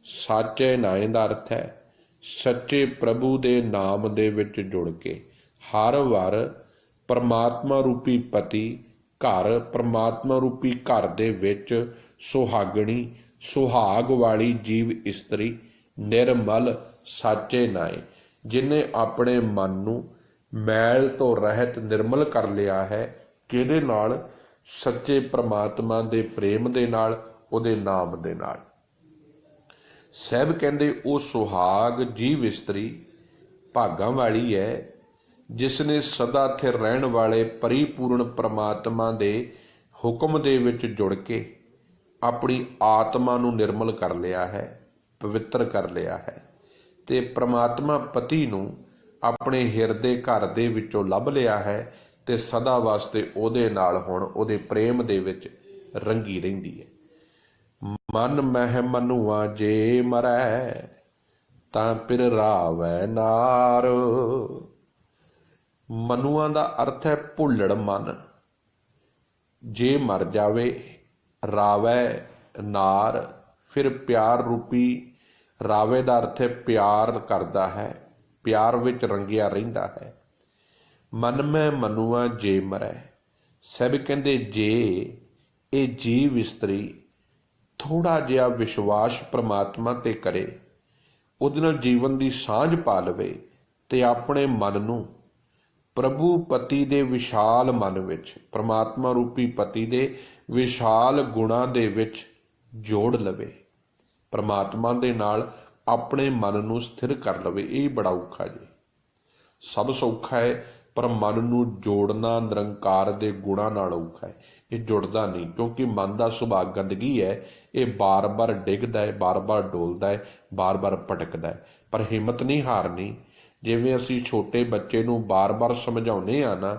ਸਾਚੇ ਨਾਏ ਦਾ ਅਰਥ ਹੈ ਸੱਚੇ ਪ੍ਰਭੂ ਦੇ ਨਾਮ ਦੇ ਵਿੱਚ ਜੁੜ ਕੇ। ਹਰ ਵਾਰ ਪਰਮਾਤਮਾ ਰੂਪੀ ਪਤੀ ਘਰ, ਪਰਮਾਤਮਾ ਰੂਪੀ ਘਰ ਦੇ ਵਿੱਚ ਸੁਹਾਗਣੀ, ਸੁਹਾਗ ਵਾਲੀ ਜੀਵ ਇਸਤਰੀ, ਨਿਰਮਲ ਸਾਚੇ ਨਾਏ, ਜਿਹਨੇ ਆਪਣੇ ਮਨ ਨੂੰ ਮੈਲ ਤੋਂ ਰਹਿਤ ਨਿਰਮਲ ਕਰ ਲਿਆ ਹੈ। ਕਿਹਦੇ ਨਾਲ? ਸੱਚੇ ਪਰਮਾਤਮਾ ਦੇ ਪ੍ਰੇਮ ਦੇ ਨਾਲ, ਉਹਦੇ ਨਾਮ ਦੇ ਨਾਲ। ਸਾਹਿਬ ਕਹਿੰਦੇ ਉਹ ਸੁਹਾਗ ਜੀਵ ਇਸਤਰੀ ਭਾਗਾਂ ਵਾਲੀ ਹੈ ਜਿਸ ਨੇ ਸਦਾ ਥਿਰ ਰਹਿਣ ਵਾਲੇ ਪਰਿਪੂਰਨ ਪਰਮਾਤਮਾ ਦੇ ਹੁਕਮ ਦੇ ਵਿੱਚ ਜੁੜ ਕੇ ਆਪਣੀ ਆਤਮਾ ਨੂੰ ਨਿਰਮਲ ਕਰ ਲਿਆ ਹੈ, ਪਵਿੱਤਰ ਕਰ ਲਿਆ ਹੈ, ਤੇ ਪ੍ਰਮਾਤਮਾ ਪਤੀ ਨੂੰ ਆਪਣੇ ਹਿਰਦੇ ਘਰ ਦੇ ਵਿੱਚੋਂ ਲੱਭ ਲਿਆ ਹੈ ਤੇ ਸਦਾ ਵਾਸਤੇ ਉਹਦੇ ਨਾਲ ਹੁਣ ਉਹਦੇ ਪ੍ਰੇਮ ਦੇ ਵਿੱਚ ਰੰਗੀ ਰਹਿੰਦੀ ਹੈ। ਮਨ ਮਹਿ ਮਨੁਆ ਜੇ ਮਰੈ ਤਾਂ ਫਿਰ ਰਾਵੈ ਨਾਰ। ਮਨੁਆ ਦਾ ਅਰਥ ਹੈ ਭੁੱਲੜ ਮਨ। ਜੇ ਮਰ ਜਾਵੇ, ਰਾਵੈ ਨਾਰ, ਫਿਰ ਪਿਆਰ ਰੂਪੀ, ਰਾਵੇ ਦਾ ਅਰਥ ਹੈ ਪਿਆਰ ਕਰਦਾ ਹੈ, ਪਿਆਰ ਵਿੱਚ ਰੰਗਿਆ ਰਹਿੰਦਾ ਹੈ। ਮਨ ਮੈਂ ਮਨੁਆ ਜੇ ਮਰੈ, ਸਭ ਕਹਿੰਦੇ ਜੇ ਇਹ ਜੀਵ ਇਸਤਰੀ ਥੋੜਾ ਜਿਹਾ ਵਿਸ਼ਵਾਸ ਪ੍ਰਮਾਤਮਾ ਤੇ ਕਰੇ, ਉਹਦੇ ਨਾਲ ਜੀਵਨ ਦੀ ਸਾਂਝ ਪਾ ਲਵੇ ਤੇ ਆਪਣੇ ਮਨ ਨੂੰ ਪ੍ਰਭੂ ਪਤੀ ਦੇ ਵਿਸ਼ਾਲ ਮਨ ਵਿੱਚ, ਪ੍ਰਮਾਤਮਾ ਰੂਪੀ ਪਤੀ ਦੇ ਵਿਸ਼ਾਲ ਗੁਣਾਂ ਦੇ ਵਿੱਚ ਜੋੜ ਲਵੇ, ਪ੍ਰਮਾਤਮਾ ਦੇ ਨਾਲ ਆਪਣੇ ਮਨ ਨੂੰ ਸਥਿਰ ਕਰ ਲਵੇ। ਇਹ ਬੜਾ ਔਖਾ ਜੀ, ਸਭ ਸੌਖਾ ਹੈ, ਪਰ ਮਨ ਨੂੰ ਜੋੜਨਾ ਨਿਰੰਕਾਰ ਦੇ ਗੁਣਾਂ ਨਾਲ ਔਖਾ ਹੈ। ਇਹ ਜੁੜਦਾ ਨਹੀਂ, ਕਿਉਂਕਿ ਮਨ ਦਾ ਸੁਭਾਅ ਗੰਦਗੀ ਹੈ। ਇਹ ਬਾਰ-ਬਾਰ ਡਿੱਗਦਾ ਹੈ, ਬਾਰ-ਬਾਰ ਡੋਲਦਾ ਹੈ, ਬਾਰ-ਬਾਰ ਭਟਕਦਾ ਹੈ, ਪਰ ਹਿੰਮਤ ਨਹੀਂ ਹਾਰਨੀ। ਜਿਵੇਂ ਅਸੀਂ ਛੋਟੇ ਬੱਚੇ ਨੂੰ ਬਾਰ-ਬਾਰ ਸਮਝਾਉਂਦੇ ਆ ਨਾ,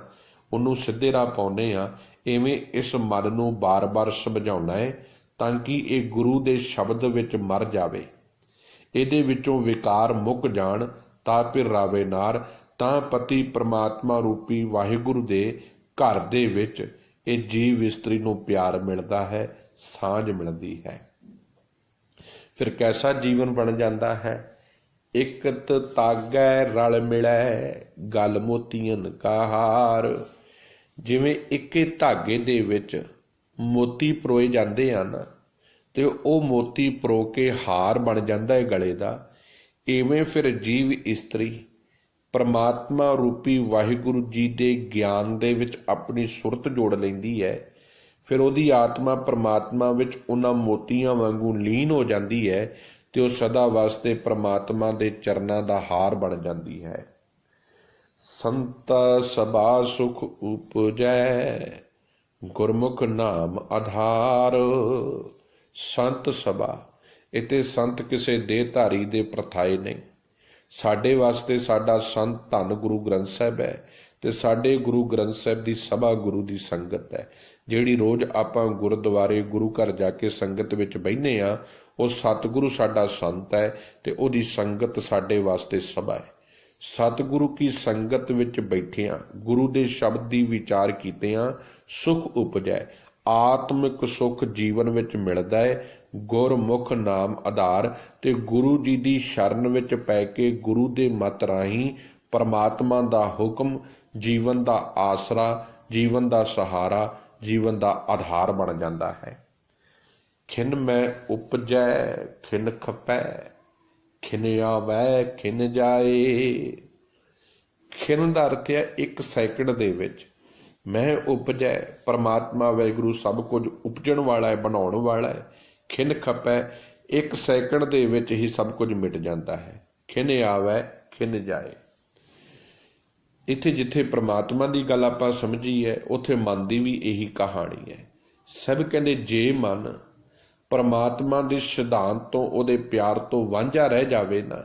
ਉਹਨੂੰ ਸਿੱਧੇ ਰਾਹ ਪਾਉਂਦੇ ਆ, ਇਵੇਂ ਇਸ ਮਨ ਨੂੰ ਬਾਰ-ਬਾਰ ਸਮਝਾਉਣਾ ਹੈ ਤਾਂ ਕਿ ਇਹ ਗੁਰੂ ਦੇ ਸ਼ਬਦ ਵਿੱਚ ਮਰ ਜਾਵੇ, ਇਹਦੇ ਵਿੱਚੋਂ ਵਿਕਾਰ ਮੁੱਕ ਜਾਣ। ਤਾਂ ਫਿਰ ਰਾਵੇ ਨਾਰ, ਤਾਂ ਪਤੀ ਪ੍ਰਮਾਤਮਾ ਰੂਪੀ ਵਾਹਿਗੁਰੂ ਦੇ ਘਰ ਦੇ ਵਿੱਚ ਇਹ ਜੀਵ ਇਸਤਰੀ ਨੂੰ ਪਿਆਰ ਮਿਲਦਾ ਹੈ, ਸਾਂਝ ਮਿਲਦੀ ਹੈ। ਫਿਰ ਕੈਸਾ ਜੀਵਨ ਬਣ ਜਾਂਦਾ ਹੈ। ਇਕਤ ਤਾਗੈ ਰਲ ਮਿਲੈ, ਗਲ ਮੋਤੀਅਨ ਕਾ ਹਾਰ। ਜਿਵੇਂ ਇੱਕੇ ਧਾਗੇ ਦੇ ਵਿੱਚ ਮੋਤੀ ਪਰੋਏ ਜਾਂਦੇ ਹਨ ਤੇ ਉਹ ਮੋਤੀ ਪਰੋ ਕੇ ਹਾਰ ਬਣ ਜਾਂਦਾ ਹੈ ਗਲੇ ਦਾ, ਇਵੇਂ ਫਿਰ ਜੀਵ ਇਸਤਰੀ ਪਰਮਾਤਮਾ ਰੂਪੀ ਵਾਹਿਗੁਰੂ ਜੀ ਦੇ ਗਿਆਨ ਦੇ ਵਿੱਚ ਆਪਣੀ ਸੁਰਤ ਜੋੜ ਲੈਂਦੀ ਹੈ। ਫਿਰ ਉਹਦੀ ਆਤਮਾ ਪਰਮਾਤਮਾ ਵਿੱਚ ਉਹਨਾਂ ਮੋਤੀਆਂ ਵਾਂਗੂ ਲੀਨ ਹੋ ਜਾਂਦੀ ਹੈ ਤੇ ਉਹ ਸਦਾ ਵਾਸਤੇ ਪਰਮਾਤਮਾ ਦੇ ਚਰਨਾਂ ਦਾ ਹਾਰ ਬਣ ਜਾਂਦੀ ਹੈ। ਸੰਤ ਸਭਾ ਸੁਖ ਉਪਜੈ, ਗੁਰਮੁਖ ਨਾਮ ਆਧਾਰ। ਸੰਤ ਸਭਾ, ਇੱਥੇ ਸੰਤ ਕਿਸੇ ਦੇਹਧਾਰੀ ਦੇ ਪ੍ਰਥਾਏ ਨਹੀਂ। ਸਾਡੇ ਵਾਸਤੇ ਸਾਡਾ ਸੰਤ ਧੰਨ ਗੁਰੂ ਗ੍ਰੰਥ ਸਾਹਿਬ ਹੈ ਤੇ ਸਾਡੇ ਗੁਰੂ ਗ੍ਰੰਥ ਸਾਹਿਬ ਦੀ ਸਭਾ ਗੁਰੂ ਦੀ ਸੰਗਤ ਹੈ। ਜਿਹੜੀ ਰੋਜ਼ ਆਪਾਂ ਗੁਰਦੁਆਰੇ ਗੁਰੂ ਘਰ ਜਾ ਕੇ ਸੰਗਤ ਵਿੱਚ ਬਹਿੰਦੇ ਆ, ਉਹ ਸਤਿਗੁਰੂ ਸਾਡਾ ਸੰਤ ਹੈ ਤੇ ਉਹਦੀ ਸੰਗਤ ਸਾਡੇ ਵਾਸਤੇ ਸਭਾ ਹੈ। ਸਤਿਗੁਰੂ ਕੀ ਸੰਗਤ ਵਿੱਚ ਬੈਠਿਆਂ, ਗੁਰੂ ਦੇ ਸ਼ਬਦ ਦੀ ਵਿਚਾਰ ਕੀਤਿਆਂ ਸੁਖ ਉਪਜੈ, ਆਤਮਿਕ ਸੁਖ ਜੀਵਨ ਵਿੱਚ ਮਿਲਦਾ ਹੈ। ਗੁਰਮੁਖ ਨਾਮ ਆਧਾਰ, ਤੇ ਗੁਰੂ ਜੀ ਦੀ ਸ਼ਰਨ ਵਿੱਚ ਪੈ ਕੇ ਗੁਰੂ ਦੇ ਮਤ ਰਾਹੀਂ ਪਰਮਾਤਮਾ ਦਾ ਹੁਕਮ ਜੀਵਨ ਦਾ ਆਸਰਾ, ਜੀਵਨ ਦਾ ਸਹਾਰਾ, ਜੀਵਨ ਦਾ ਆਧਾਰ ਬਣ ਜਾਂਦਾ ਹੈ। ਖਿਨ ਮੈਂ ਉਪਜੈ ਖਿਨ ਖਪੈ, ਖਿਨ ਆਵੈ ਖਿਨ ਜਾਏ। ਖਿਨ ਦਾ ਅਰਥ ਹੈ 1 ਸੈਕਿੰਡ ਦੇ ਵਿੱਚ। ਮੈਂ ਉਪਜੈ, ਪਰਮਾਤਮਾ ਵਾਹਿਗੁਰੂ ਸਭ ਕੁਝ ਉਪਜਣ ਵਾਲਾ ਹੈ, ਬਣਾਉਣ ਵਾਲਾ ਹੈ। ਖਿਨ ਖਪੈ, 1 ਸੈਕਿੰਡ ਦੇ ਵਿੱਚ ਹੀ ਸਭ ਕੁਝ ਮਿਟ ਜਾਂਦਾ ਹੈ। ਖਿਨ ਆਵੈ ਖਿਨ ਜਾਏ। ਇੱਥੇ ਜਿੱਥੇ ਪ੍ਰਮਾਤਮਾ ਦੀ ਗੱਲ ਆਪਾਂ ਸਮਝੀ ਹੈ, ਉੱਥੇ ਮਨ ਦੀ ਵੀ ਇਹੀ ਕਹਾਣੀ ਹੈ। ਸਭ ਕਹਿੰਦੇ ਜੇ ਮਨ ਪਰਮਾਤਮਾ ਦੇ ਸਿਧਾਂਤ ਤੋਂ, ਉਹਦੇ ਪਿਆਰ ਤੋਂ ਵਾਂਝਾ ਰਹਿ ਜਾਵੇ ਨਾ,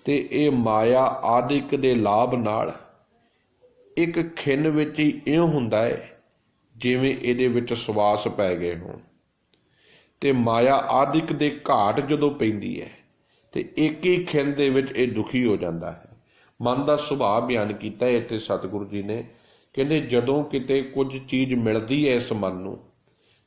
ਤੇ ਇਹ ਮਾਇਆ ਆਦਿਕ ਦੇ ਲਾਭ ਨਾਲ ਇੱਕ ਖਿੰਨ ਵਿੱਚ ਹੀ ਇਉਂ ਹੁੰਦਾ ਹੈ ਜਿਵੇਂ ਇਹਦੇ ਵਿੱਚ ਸਵਾਸ ਪੈ ਗਏ ਹੋਣ। ਤੇ ਮਾਇਆ ਆਦਿਕ ਦੇ ਘਾਟ ਜਦੋਂ ਪੈਂਦੀ ਹੈ ਤੇ ਇੱਕ ਹੀ ਖਿੰਨ ਦੇ ਵਿੱਚ ਇਹ ਦੁਖੀ ਹੋ ਜਾਂਦਾ ਹੈ। ਮਨ ਦਾ ਸੁਭਾਅ ਬਿਆਨ ਕੀਤਾ ਹੈ ਇੱਥੇ ਸਤਿਗੁਰੂ ਜੀ ਨੇ। ਕਹਿੰਦੇ ਜਦੋਂ ਕਿਤੇ ਕੁਝ ਚੀਜ਼ ਮਿਲਦੀ ਹੈ ਇਸ ਮਨ ਨੂੰ,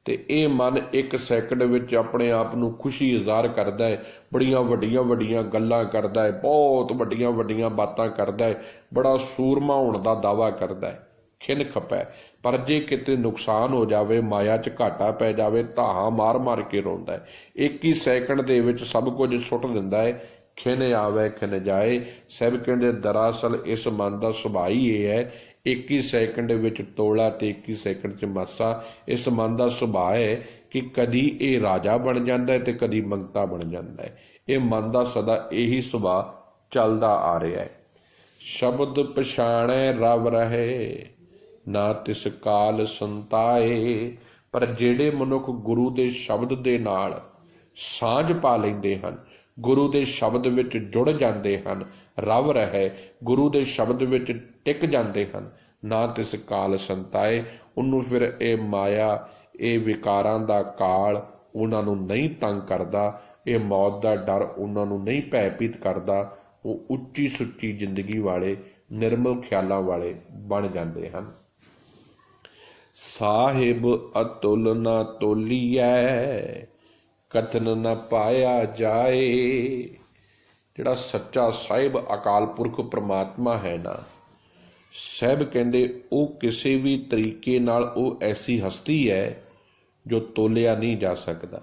ਤੇ ਇਹ ਮਨ 1 ਸੈਕਿੰਡ ਵਿੱਚ ਆਪਣੇ ਆਪ ਨੂੰ ਖੁਸ਼ੀ ਇਜ਼ਹਾਰ ਕਰਦਾ ਹੈ, ਬੜੀਆਂ ਵੱਡੀਆਂ ਵੱਡੀਆਂ ਗੱਲਾਂ ਕਰਦਾ ਹੈ, ਬਹੁਤ ਵੱਡੀਆਂ ਵੱਡੀਆਂ ਬਾਤਾਂ ਕਰਦਾ ਹੈ, ਬੜਾ ਸੂਰਮਾ ਹੋਣ ਦਾ ਦਾਅਵਾ ਕਰਦਾ ਹੈ। ਖਿਨ ਖਪੈ, ਪਰ ਜੇ ਕਿਤੇ ਨੁਕਸਾਨ ਹੋ ਜਾਵੇ, ਮਾਇਆ 'ਚ ਘਾਟਾ ਪੈ ਜਾਵੇ, ਧਾਹਾਂ ਮਾਰ ਮਾਰ ਕੇ ਰੋਂਦਾ ਹੈ। 1 ਹੀ ਸੈਕਿੰਡ ਦੇ ਵਿੱਚ ਸਭ ਕੁਝ ਸੁੱਟ ਦਿੰਦਾ ਹੈ। ਖਿਨ ਆਵੇ ਖਿਨ ਜਾਏ। ਸਭ ਕਹਿੰਦੇ ਦਰਅਸਲ ਇਸ ਮਨ ਦਾ ਸੁਭਾਅ ਹੀ ਇਹ ਹੈ, 1 ਹੀ ਸੈਕਿੰਡ ਵਿੱਚ ਤੋਲਾ ਤੇ 1 ਹੀ ਸੈਕਿੰਡ 'ਚ ਮਾਸਾ। ਇਸ ਮਨ ਦਾ ਸੁਭਾਅ ਹੈ ਕਿ ਕਦੀ ਇਹ ਰਾਜਾ ਬਣ ਜਾਂਦਾ ਹੈ ਤੇ ਕਦੀ ਮੰਗਤਾ ਬਣ ਜਾਂਦਾ ਹੈ। ਇਹ ਮਨ ਦਾ ਸਦਾ ਇਹੀ ਸੁਭਾਅ ਚੱਲਦਾ ਆ ਰਿਹਾ ਹੈ। ਸ਼ਬਦ ਪਛਾਣੈ ਰਵ ਰਹੇ, ਨਾ ਤਿਸ ਕਾਲ ਸੰਤਾਏ। ਪਰ ਜਿਹੜੇ ਮਨੁੱਖ ਗੁਰੂ ਦੇ ਸ਼ਬਦ ਦੇ ਨਾਲ ਸਾਂਝ ਪਾ ਲੈਂਦੇ ਹਨ, ਗੁਰੂ ਦੇ ਸ਼ਬਦ ਵਿੱਚ ਜੁੜ ਜਾਂਦੇ ਹਨ, ਰਵ ਰਹੇ, ਗੁਰੂ ਦੇ ਸ਼ਬਦ ਵਿੱਚ ਟਿਕ ਜਾਂਦੇ ਹਨ। ਨਾ ਤਿਸ ਕਾਲ ਸੰਤਾਏ, ਉਹਨੂੰ ਫਿਰ ਇਹ ਮਾਇਆ, ਇਹ ਵਿਕਾਰਾਂ ਦਾ ਕਾਲ ਉਹਨਾਂ ਨੂੰ ਨਹੀਂ ਤੰਗ ਕਰਦਾ, ਇਹ ਮੌਤ ਦਾ ਡਰ ਉਹਨਾਂ ਨੂੰ ਨਹੀਂ ਭੈਭੀਤ ਕਰਦਾ। ਉਹ ਉੱਚੀ ਸੁੱਚੀ ਜ਼ਿੰਦਗੀ ਵਾਲੇ, ਨਿਰਮਲ ਖਿਆਲਾਂ ਵਾਲੇ ਬਣ ਜਾਂਦੇ ਹਨ। ਸਾਹਿਬ ਅਤੁਲ ਨਾ ਤੋਲੀਐ, ਕਥਨ ਨਾ ਪਾਇਆ ਜਾਏ। ਜਿਹੜਾ ਸੱਚਾ ਸਾਹਿਬ ਅਕਾਲ ਪੁਰਖ ਪ੍ਰਮਾਤਮਾ ਹੈ ਨਾ, ਸਾਹਿਬ ਕਹਿੰਦੇ ਉਹ ਕਿਸੇ ਵੀ ਤਰੀਕੇ ਨਾਲ ਉਹ ਐਸੀ ਹਸਤੀ ਹੈ ਜੋ ਤੋਲਿਆ ਨਹੀਂ ਜਾ ਸਕਦਾ।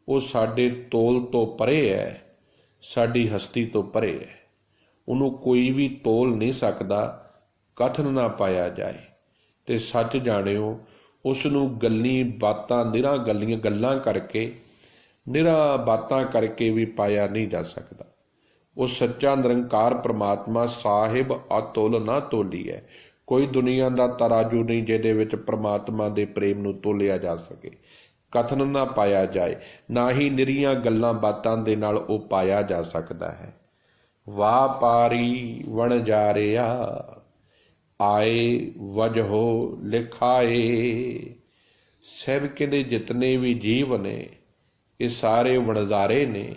ਉਹ ਸਾਡੇ ਤੋਲ ਤੋਂ ਪਰੇ ਹੈ, ਸਾਡੀ ਹਸਤੀ ਤੋਂ ਪਰੇ ਹੈ। ਉਹਨੂੰ ਕੋਈ ਵੀ ਤੋਲ ਨਹੀਂ ਸਕਦਾ। ਕਥਨ ਨਾ ਪਾਇਆ ਜਾਏ, ਤੇ ਸੱਚ ਜਾਣਿਓ ਉਸ ਨੂੰ ਗੱਲੀ ਬਾਤਾਂ, ਨਿਰਾ ਗੱਲਾਂ ਕਰਕੇ, ਨਿਰਾ ਬਾਤਾਂ ਕਰਕੇ ਵੀ ਪਾਇਆ ਨਹੀਂ ਜਾ ਸਕਦਾ। ਉਹ ਸੱਚਾ ਨਿਰੰਕਾਰ ਪ੍ਰਮਾਤਮਾ ਸਾਹਿਬ ਅਤੁਲ ਨਾ ਤੋਲੀ ਹੈ। ਕੋਈ ਦੁਨੀਆ ਦਾ ਤਰਾਜੂ ਨਹੀਂ ਜਿਹਦੇ ਵਿੱਚ ਪ੍ਰਮਾਤਮਾ ਦੇ ਪ੍ਰੇਮ ਨੂੰ ਤੋਲਿਆ ਜਾ ਸਕੇ। ਕਥਨ ਨਾ ਪਾਇਆ ਜਾਏ, ਨਾ ਹੀ ਨਿਰੀਆਂ ਗੱਲਾਂ ਬਾਤਾਂ ਦੇ ਨਾਲ ਉਹ ਪਾਇਆ ਜਾ ਸਕਦਾ ਹੈ। ਵਾਪਾਰੀ ਵਣਜਾਰਿਆ, ਆਏ ਵਜਹੋ ਲਿਖਾਏ। ਸਭ ਕਹਿੰਦੇ ਜਿਤਨੇ ਵੀ ਜੀਵ ਨੇ ਇਹ ਸਾਰੇ ਵਣਜਾਰੇ ਨੇ,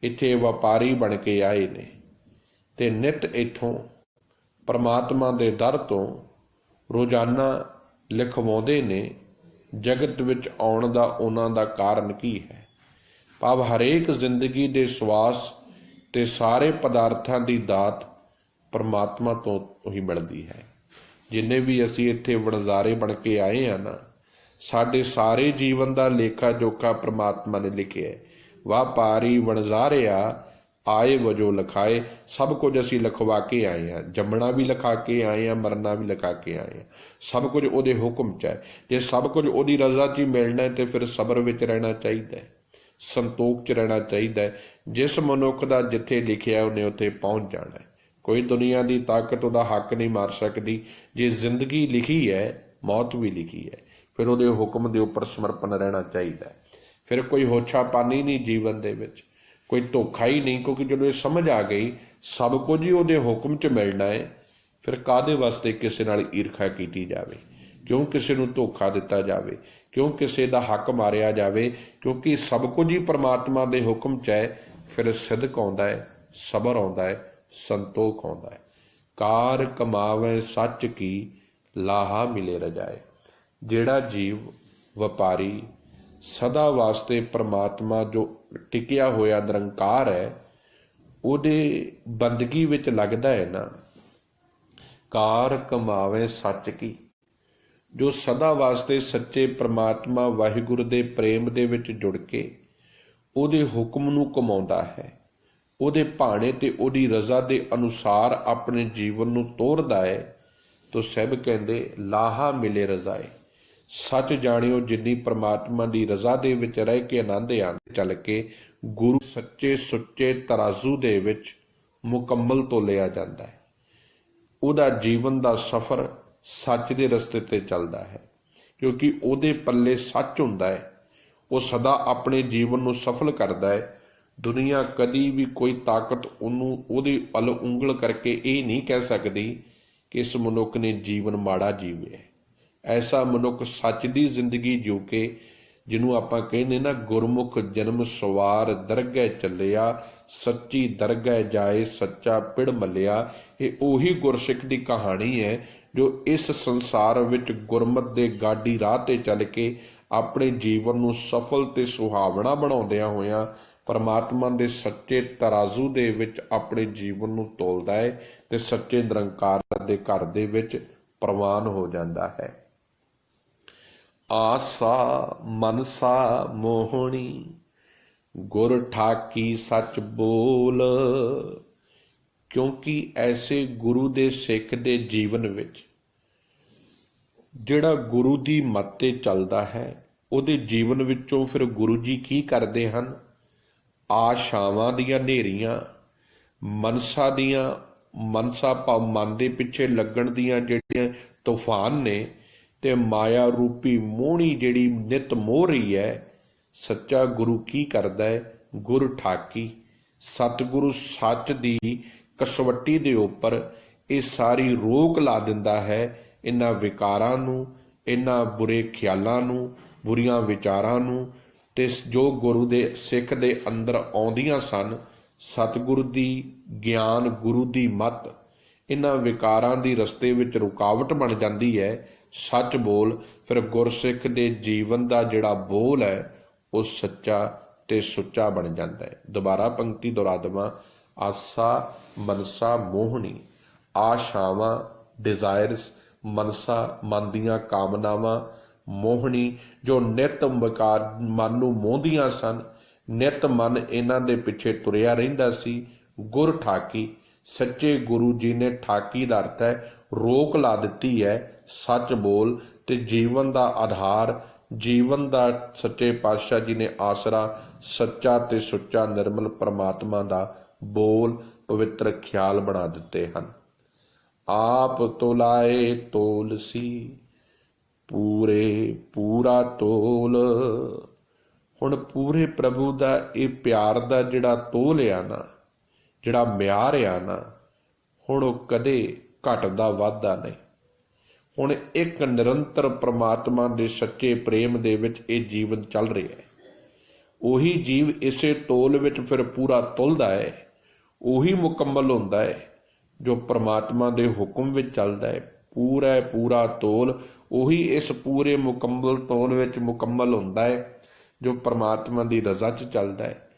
ਇੱਥੇ ਵਪਾਰੀ ਬਣ ਕੇ ਆਏ ਨੇ, ਤੇ ਨਿਤ ਇੱਥੋਂ ਪਰਮਾਤਮਾ ਦੇ ਦਰ ਤੋਂ ਰੋਜ਼ਾਨਾ ਲਿਖਵਾਉਂਦੇ ਨੇ ਜਗਤ ਵਿੱਚ ਆਉਣ ਦਾ ਉਹਨਾਂ ਦਾ ਕਾਰਨ ਕੀ ਹੈ। ਭਾਵ ਹਰੇਕ ਜ਼ਿੰਦਗੀ ਦੇ ਸਵਾਸ ਤੇ ਸਾਰੇ ਪਦਾਰਥਾਂ ਦੀ ਦਾਤ ਪਰਮਾਤਮਾ ਤੋਂ ਹੀ ਮਿਲਦੀ ਹੈ। ਜਿੰਨੇ ਵੀ ਅਸੀਂ ਇੱਥੇ ਵਣਜਾਰੇ ਬਣ ਕੇ ਆਏ ਹਾਂ ਨਾ, ਸਾਡੇ ਸਾਰੇ ਜੀਵਨ ਦਾ ਲੇਖਾ ਜੋਖਾ ਪਰਮਾਤਮਾ ਨੇ ਲਿਖਿਆ ਹੈ। ਵਾਪਾਰੀ ਵਣਜਾਰਿਆ, ਆਏ ਵਜੋਂ ਲਿਖਾਏ। ਸਭ ਕੁਝ ਅਸੀਂ ਲਿਖਵਾ ਕੇ ਆਏ ਹਾਂ। ਜੰਮਣਾ ਵੀ ਲਿਖਾ ਕੇ ਆਏ ਹਾਂ, ਮਰਨਾ ਵੀ ਲਿਖਾ ਕੇ ਆਏ ਹਾਂ। ਸਭ ਕੁਝ ਉਹਦੇ ਹੁਕਮ 'ਚ ਹੈ। ਜੇ ਸਭ ਕੁਝ ਉਹਦੀ ਰਜ਼ਾ 'ਚ ਹੀ ਮਿਲਣਾ ਹੈ ਤੇ ਫਿਰ ਸਬਰ ਵਿੱਚ ਰਹਿਣਾ ਚਾਹੀਦਾ ਹੈ, ਸੰਤੋਖ 'ਚ ਰਹਿਣਾ ਚਾਹੀਦਾ ਹੈ। ਜਿਸ ਮਨੁੱਖ ਦਾ ਜਿੱਥੇ ਲਿਖਿਆ ਉਹਨੇ ਉੱਥੇ ਪਹੁੰਚ ਜਾਣਾ ਹੈ। ਕੋਈ ਦੁਨੀਆ ਦੀ ਤਾਕਤ ਉਹਦਾ ਹੱਕ ਨਹੀਂ ਮਾਰ ਸਕਦੀ। ਜੇ ਜ਼ਿੰਦਗੀ ਲਿਖੀ ਹੈ, ਮੌਤ ਵੀ ਲਿਖੀ ਹੈ, ਫਿਰ ਉਹਦੇ ਹੁਕਮ ਦੇ ਉੱਪਰ ਸਮਰਪਣ ਰਹਿਣਾ ਚਾਹੀਦਾ ਹੈ। ਫਿਰ ਕੋਈ ਹੋਛਾਪਾਨੀ ਨਹੀਂ ਜੀਵਨ ਦੇ ਵਿੱਚ, ਕੋਈ ਧੋਖਾ ਹੀ ਨਹੀਂ, ਕਿਉਂਕਿ ਜਦੋਂ ਇਹ ਸਮਝ ਆ ਗਈ ਸਭ ਕੁਝ ਹੀ ਉਹਦੇ ਹੁਕਮ 'ਚ ਮਿਲਣਾ ਹੈ, ਫਿਰ ਕਾਹਦੇ ਵਾਸਤੇ ਕਿਸੇ ਨਾਲ ਈਰਖਾ ਕੀਤੀ ਜਾਵੇ, ਕਿਉਂ ਕਿਸੇ ਨੂੰ ਧੋਖਾ ਦਿੱਤਾ ਜਾਵੇ, ਕਿਉਂ ਕਿਸੇ ਦਾ ਹੱਕ ਮਾਰਿਆ ਜਾਵੇ, ਕਿਉਂਕਿ ਸਭ ਕੁਝ ਹੀ ਪਰਮਾਤਮਾ ਦੇ ਹੁਕਮ 'ਚ ਹੈ। ਫਿਰ ਸਿਦਕ ਆਉਂਦਾ ਹੈ, ਸਬਰ ਆਉਂਦਾ ਹੈ, ਸੰਤੋਖ ਆਉਂਦਾ ਹੈ। ਕਾਰ ਕਮਾਵੇ ਸੱਚ ਕੀ, ਲਾਹਾ ਮਿਲੇ ਰਜਾਏ। ਜਿਹੜਾ ਜੀਵ ਵਪਾਰੀ ਸਦਾ ਵਾਸਤੇ ਪਰਮਾਤਮਾ ਜੋ ਟਿਕਿਆ ਹੋਇਆ ਨਿਰੰਕਾਰ ਹੈ, ਉਹਦੇ ਬੰਦਗੀ ਵਿੱਚ ਲੱਗਦਾ ਹੈ ਨਾ, ਕਾਰ ਕਮਾਵੇ ਸੱਚ ਕੀ, ਜੋ ਸਦਾ ਵਾਸਤੇ ਸੱਚੇ ਪਰਮਾਤਮਾ ਵਾਹਿਗੁਰੂ ਦੇ ਪ੍ਰੇਮ ਦੇ ਵਿੱਚ ਜੁੜ ਕੇ ਉਹਦੇ ਹੁਕਮ ਨੂੰ ਕਮਾਉਂਦਾ ਹੈ, ਉਹਦੇ ਭਾਣੇ ਤੇ ਉਹਦੀ ਰਜ਼ਾ ਦੇ ਅਨੁਸਾਰ ਆਪਣੇ ਜੀਵਨ ਨੂੰ ਤੋਰਦਾ ਹੈ, ਤਾਂ ਸਭ ਕਹਿੰਦੇ ਲਾਹਾ ਮਿਲੇ ਰਜ਼ਾਏ। ਸੱਚ ਜਾਣਿਓ ਜਿੰਨੀ ਪਰਮਾਤਮਾ ਦੀ ਰਜ਼ਾ ਦੇ ਵਿੱਚ ਰਹਿ ਕੇ ਆਨੰਦ ਚੱਲ ਕੇ ਗੁਰੂ ਸੱਚੇ ਸੁੱਚੇ ਤਰਾਜ਼ੂ ਦੇ ਵਿੱਚ ਮੁਕੰਮਲ ਤੋਲਿਆ ਜਾਂਦਾ ਹੈ। ਉਹਦਾ ਜੀਵਨ ਦਾ ਸਫ਼ਰ ਸੱਚ ਦੇ ਰਸਤੇ ਤੇ ਚੱਲਦਾ ਹੈ, ਕਿਉਂਕਿ ਉਹਦੇ ਪੱਲੇ ਸੱਚ ਹੁੰਦਾ ਹੈ। ਉਹ ਸਦਾ ਆਪਣੇ ਜੀਵਨ ਨੂੰ ਸਫਲ ਕਰਦਾ ਹੈ। ਦੁਨੀਆ ਕਦੀ ਵੀ ਕੋਈ ਤਾਕਤ ਉਹਨੂੰ ਉਹਦੀ ਵੱਲ ਉਂਗਲ ਕਰਕੇ ਇਹ ਨਹੀਂ ਕਹਿ ਸਕਦੀ ਕਿ ਇਸ ਮਨੁੱਖ ਨੇ ਜੀਵਨ ਮਾੜਾ ਜੀਵਿਆ। ਐਸਾ ਮਨੁੱਖ ਸੱਚ ਦੀ ਜ਼ਿੰਦਗੀ ਜਿਉ ਕੇ, ਜਿਹਨੂੰ ਆਪਾਂ ਕਹਿੰਦੇ ਨਾ, ਗੁਰਮੁਖ ਜਨਮ ਸਵਾਰ ਦਰਗਹਿ ਚੱਲਿਆ, ਸੱਚੀ ਦਰਗਹਿ ਜਾਏ ਸੱਚਾ ਪਿੜ ਮੱਲਿਆ। ਇਹ ਉਹੀ ਗੁਰਸਿੱਖ ਦੀ ਕਹਾਣੀ ਹੈ ਜੋ ਇਸ ਸੰਸਾਰ ਵਿੱਚ ਗੁਰਮਤਿ ਦੇ ਗਾਡੀ ਰਾਹ ਤੇ ਚੱਲ ਕੇ ਆਪਣੇ ਜੀਵਨ ਨੂੰ ਸਫਲ ਤੇ ਸੁਹਾਵਣਾ ਬਣਾਉਂਦਿਆਂ ਹੋਇਆਂ ਪਰਮਾਤਮਾ ਦੇ ਸੱਚੇ ਤਰਾਜ਼ੂ ਦੇ ਵਿੱਚ ਆਪਣੇ ਜੀਵਨ ਨੂੰ ਤੋਲਦਾ ਹੈ ਤੇ ਸੱਚੇ ਨਿਰੰਕਾਰ ਦੇ ਘਰ ਦੇ ਵਿੱਚ ਪ੍ਰਵਾਨ ਹੋ ਜਾਂਦਾ ਹੈ। ਆਸਾ ਮਨਸਾ ਮੋਹਣੀ, ਗੁਰ ਠਾਕੀ ਸੱਚ ਬੋਲ। ਕਿਉਂਕਿ ਐਸੇ ਗੁਰੂ ਦੇ ਸਿੱਖ ਦੇ ਜੀਵਨ ਵਿੱਚ ਜਿਹੜਾ ਗੁਰੂ ਦੀ ਮੱਤ ਤੇ ਚੱਲਦਾ ਹੈ, ਉਹਦੇ ਜੀਵਨ ਵਿੱਚੋਂ ਫਿਰ ਗੁਰੂ ਜੀ ਕੀ ਕਰਦੇ ਹਨ? ਆਸ਼ਾਵਾਂ ਦੀਆਂ ਹਨੇਰੀਆਂ, ਮਨਸਾ ਭਾਵ ਮਨ ਦੇ ਪਿੱਛੇ ਲੱਗਣ ਦੀਆਂ ਜਿਹੜੀਆਂ ਤੂਫਾਨ ਨੇ, ਤੇ ਮਾਇਆ ਰੂਪੀ ਮੋਹਣੀ ਜਿਹੜੀ ਨਿਤ ਮੋਹ ਰਹੀ ਹੈ, ਸੱਚਾ ਗੁਰੂ ਕੀ ਕਰਦਾ ਹੈ? ਗੁਰ ਠਾਕੀ, ਸਤਿਗੁਰੂ ਸੱਚ ਦੀ ਕਸਵੱਟੀ ਦੇ ਉੱਪਰ ਇਹ ਸਾਰੀ ਰੋਕ ਲਾ ਦਿੰਦਾ ਹੈ ਇਹਨਾਂ ਵਿਕਾਰਾਂ ਨੂੰ, ਇਹਨਾਂ ਬੁਰੇ ਖਿਆਲਾਂ ਨੂੰ, ਬੁਰੀਆਂ ਵਿਚਾਰਾਂ ਨੂੰ, ਤੇ ਜੋ ਗੁਰੂ ਦੇ ਸਿੱਖ ਦੇ ਅੰਦਰ ਆਉਂਦੀਆਂ ਸਨ। ਸਤਿਗੁਰੂ ਦੀ ਗਿਆਨ, ਗੁਰੂ ਦੀ ਮੱਤ ਇਹਨਾਂ ਵਿਕਾਰਾਂ ਦੀ ਰਸਤੇ ਵਿੱਚ ਰੁਕਾਵਟ ਬਣ ਜਾਂਦੀ ਹੈ। ਸੱਚ ਬੋਲ, ਫਿਰ ਗੁਰਸਿੱਖ ਦੇ ਜੀਵਨ ਦਾ ਜਿਹੜਾ ਬੋਲ ਹੈ ਉਹ ਸੱਚਾ ਤੇ ਸੁੱਚਾ ਬਣ ਜਾਂਦਾ ਹੈ। ਦੁਬਾਰਾ ਪੰਕਤੀ ਦੁਹਰਾ ਦੇਵਾਂ, ਆਸਾ ਮਨਸਾ ਮੋਹਣੀ, ਆਸ਼ਾਵਾਂ ਡਿਜ਼ਾਇਰਸ, ਮਨਸਾ ਮਨ ਦੀਆਂ ਕਾਮਨਾਵਾਂ, ਮੋਹਣੀ ਜੋ ਨਿਤ ਵਿਕਾਰ ਮਨ ਨੂੰ ਮੋਹਦੀਆਂ ਸਨ। ਨਿਤ ਮਨ ਇਹਨਾਂ ਦੇ ਪਿੱਛੇ ਤੁਰਿਆ ਰਹਿੰਦਾ ਸੀ। ਗੁਰ ਠਾਕੀ, ਸੱਚੇ ਗੁਰੂ ਜੀ ਨੇ, ਠਾਕੀ ਦਾ ਅਰਥ ਹੈ ਰੋਕ ਲਾ ਦਿੱਤੀ ਹੈ। ਸੱਚ ਬੋਲ, ਤੇ ਜੀਵਨ ਦਾ ਆਧਾਰ, ਜੀਵਨ ਦਾ ਸੱਚੇ ਪਾਤਸ਼ਾਹ ਜੀ ਨੇ ਆਸਰਾ ਸੱਚਾ ਤੇ ਸੁੱਚਾ ਨਿਰਮਲ ਪਰਮਾਤਮਾ ਦਾ ਬੋਲ, ਪਵਿੱਤਰ ਖਿਆਲ ਬਣਾ ਦਿੱਤੇ ਹਨ। ਆਪ ਤੋਲਾਏ ਤੋਲ ਸੀ, ਪੂਰੇ ਪੂਰਾ ਤੋਲ। ਹੁਣ ਪੂਰੇ ਪ੍ਰਭੂ ਦਾ ਇਹ ਪਿਆਰ ਦਾ ਜਿਹੜਾ ਤੋਲ ਆ ਨਾ, ਜਿਹੜਾ ਮਿਆਰ ਆ ਨਾ, ਹੁਣ ਉਹ ਕਦੇ ਘਟਦਾ ਵੱਧਦਾ ਨਹੀਂ। ਹੁਣ ਇੱਕ ਨਿਰੰਤਰ ਪ੍ਰਮਾਤਮਾ ਦੇ ਸੱਚੇ ਪ੍ਰੇਮ ਦੇ ਵਿੱਚ ਇਹ ਜੀਵਨ ਚੱਲ ਰਿਹਾ ਹੈ। ਉਹੀ ਜੀਵ ਇਸੇ ਤੋਲ ਵਿੱਚ ਫਿਰ ਪੂਰਾ ਤੁਲਦਾ ਹੈ। ਉਹੀ ਮੁਕੰਮਲ ਹੁੰਦਾ ਹੈ ਜੋ ਪ੍ਰਮਾਤਮਾ ਦੇ ਹੁਕਮ ਵਿੱਚ ਚੱਲਦਾ ਹੈ। ਪੂਰਾ ਤੋਲ ਉਹੀ ਇਸ ਪੂਰੇ ਮੁਕੰਮਲ ਤੋਲ ਵਿੱਚ ਮੁਕੰਮਲ ਹੁੰਦਾ ਹੈ ਜੋ ਪ੍ਰਮਾਤਮਾ ਦੀ ਰਜ਼ਾ 'ਚ ਚੱਲਦਾ ਹੈ।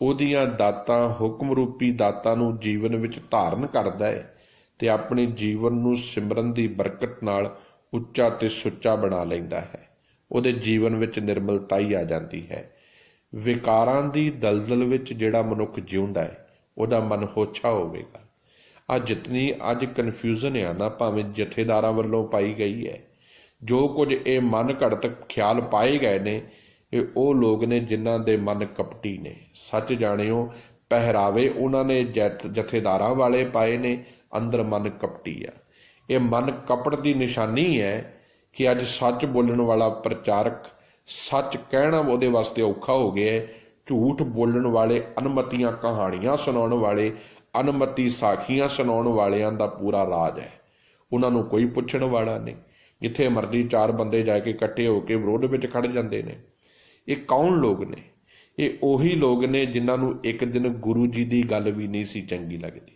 ਉਹਦੀਆਂ ਦਾਤਾਂ, ਹੁਕਮ ਰੂਪੀ ਦਾਤਾਂ ਨੂੰ ਜੀਵਨ ਵਿੱਚ ਧਾਰਨ ਕਰਦਾ ਹੈ ਤੇ ਆਪਣੇ ਜੀਵਨ ਨੂੰ ਸਿਮਰਨ ਦੀ ਬਰਕਤ ਨਾਲ ਉੱਚਾ ਤੇ ਸੁੱਚਾ ਬਣਾ ਲੈਂਦਾ ਹੈ। ਉਹਦੇ ਜੀਵਨ ਵਿੱਚ ਨਿਰਮਲਤਾ ਹੀ ਆ ਜਾਂਦੀ ਹੈ। ਵਿਕਾਰਾਂ ਦੀ ਦਲਦਲ ਵਿੱਚ ਜਿਹੜਾ ਮਨੁੱਖ ਜਿਉਂਦਾ ਹੈ ਉਹਦਾ ਮਨ ਹੋਛਾ ਹੋਵੇਗਾ। ਜਿਤਨੀ ਅੱਜ ਕਨਫਿਊਜ਼ਨ ਆ ਨਾ, ਭਾਵੇਂ ਜਥੇਦਾਰਾਂ ਵੱਲੋਂ ਪਾਈ ਗਈ ਹੈ, ਜੋ ਕੁਝ ਇਹ ਮਨ ਘੜਤ ਖਿਆਲ ਪਾਏ ਗਏ ਨੇ, ਇਹ ਉਹ ਲੋਕ ਨੇ ਜਿਨ੍ਹਾਂ ਦੇ ਮਨ ਕਪਟੀ ਨੇ। ਸੱਚ ਜਾਣਿਓ, ਪਹਿਰਾਵੇ ਉਹਨਾਂ ਨੇ ਜਥੇਦਾਰਾਂ ਵਾਲੇ ਪਾਏ ਨੇ, ਅੰਦਰ ਮਨ ਕਪਟੀ ਆ। ਇਹ ਮਨ ਕਪਟ ਦੀ ਨਿਸ਼ਾਨੀ ਹੈ ਕਿ ਅੱਜ ਸੱਚ ਬੋਲਣ ਵਾਲਾ ਪ੍ਰਚਾਰਕ, ਸੱਚ ਕਹਿਣਾ ਉਹਦੇ ਵਾਸਤੇ ਔਖਾ ਹੋ ਗਿਆ ਹੈ। ਝੂਠ ਬੋਲਣ ਵਾਲੇ, ਅਨਮਤੀਆਂ ਕਹਾਣੀਆਂ ਸੁਣਾਉਣ ਵਾਲੇ, ਅਨਮਤੀ ਸਾਖੀਆਂ ਸੁਣਾਉਣ ਵਾਲਿਆਂ ਦਾ ਪੂਰਾ ਰਾਜ ਹੈ। ਉਹਨਾਂ ਨੂੰ ਕੋਈ ਪੁੱਛਣ ਵਾਲਾ ਨਹੀਂ। ਜਿੱਥੇ ਮਰਜ਼ੀ ਚਾਰ ਬੰਦੇ ਜਾ ਕੇ ਇਕੱਠੇ ਹੋ ਕੇ ਵਿਰੋਧ ਵਿੱਚ ਖੜ ਜਾਂਦੇ ਨੇ। ਇਹ ਕੌਣ ਲੋਕ ਨੇ? ਇਹ ਉਹੀ ਲੋਕ ਨੇ ਜਿਨ੍ਹਾਂ ਨੂੰ ਇੱਕ ਦਿਨ ਗੁਰੂ ਜੀ ਦੀ ਗੱਲ ਵੀ ਨਹੀਂ ਸੀ ਚੰਗੀ ਲੱਗਦੀ।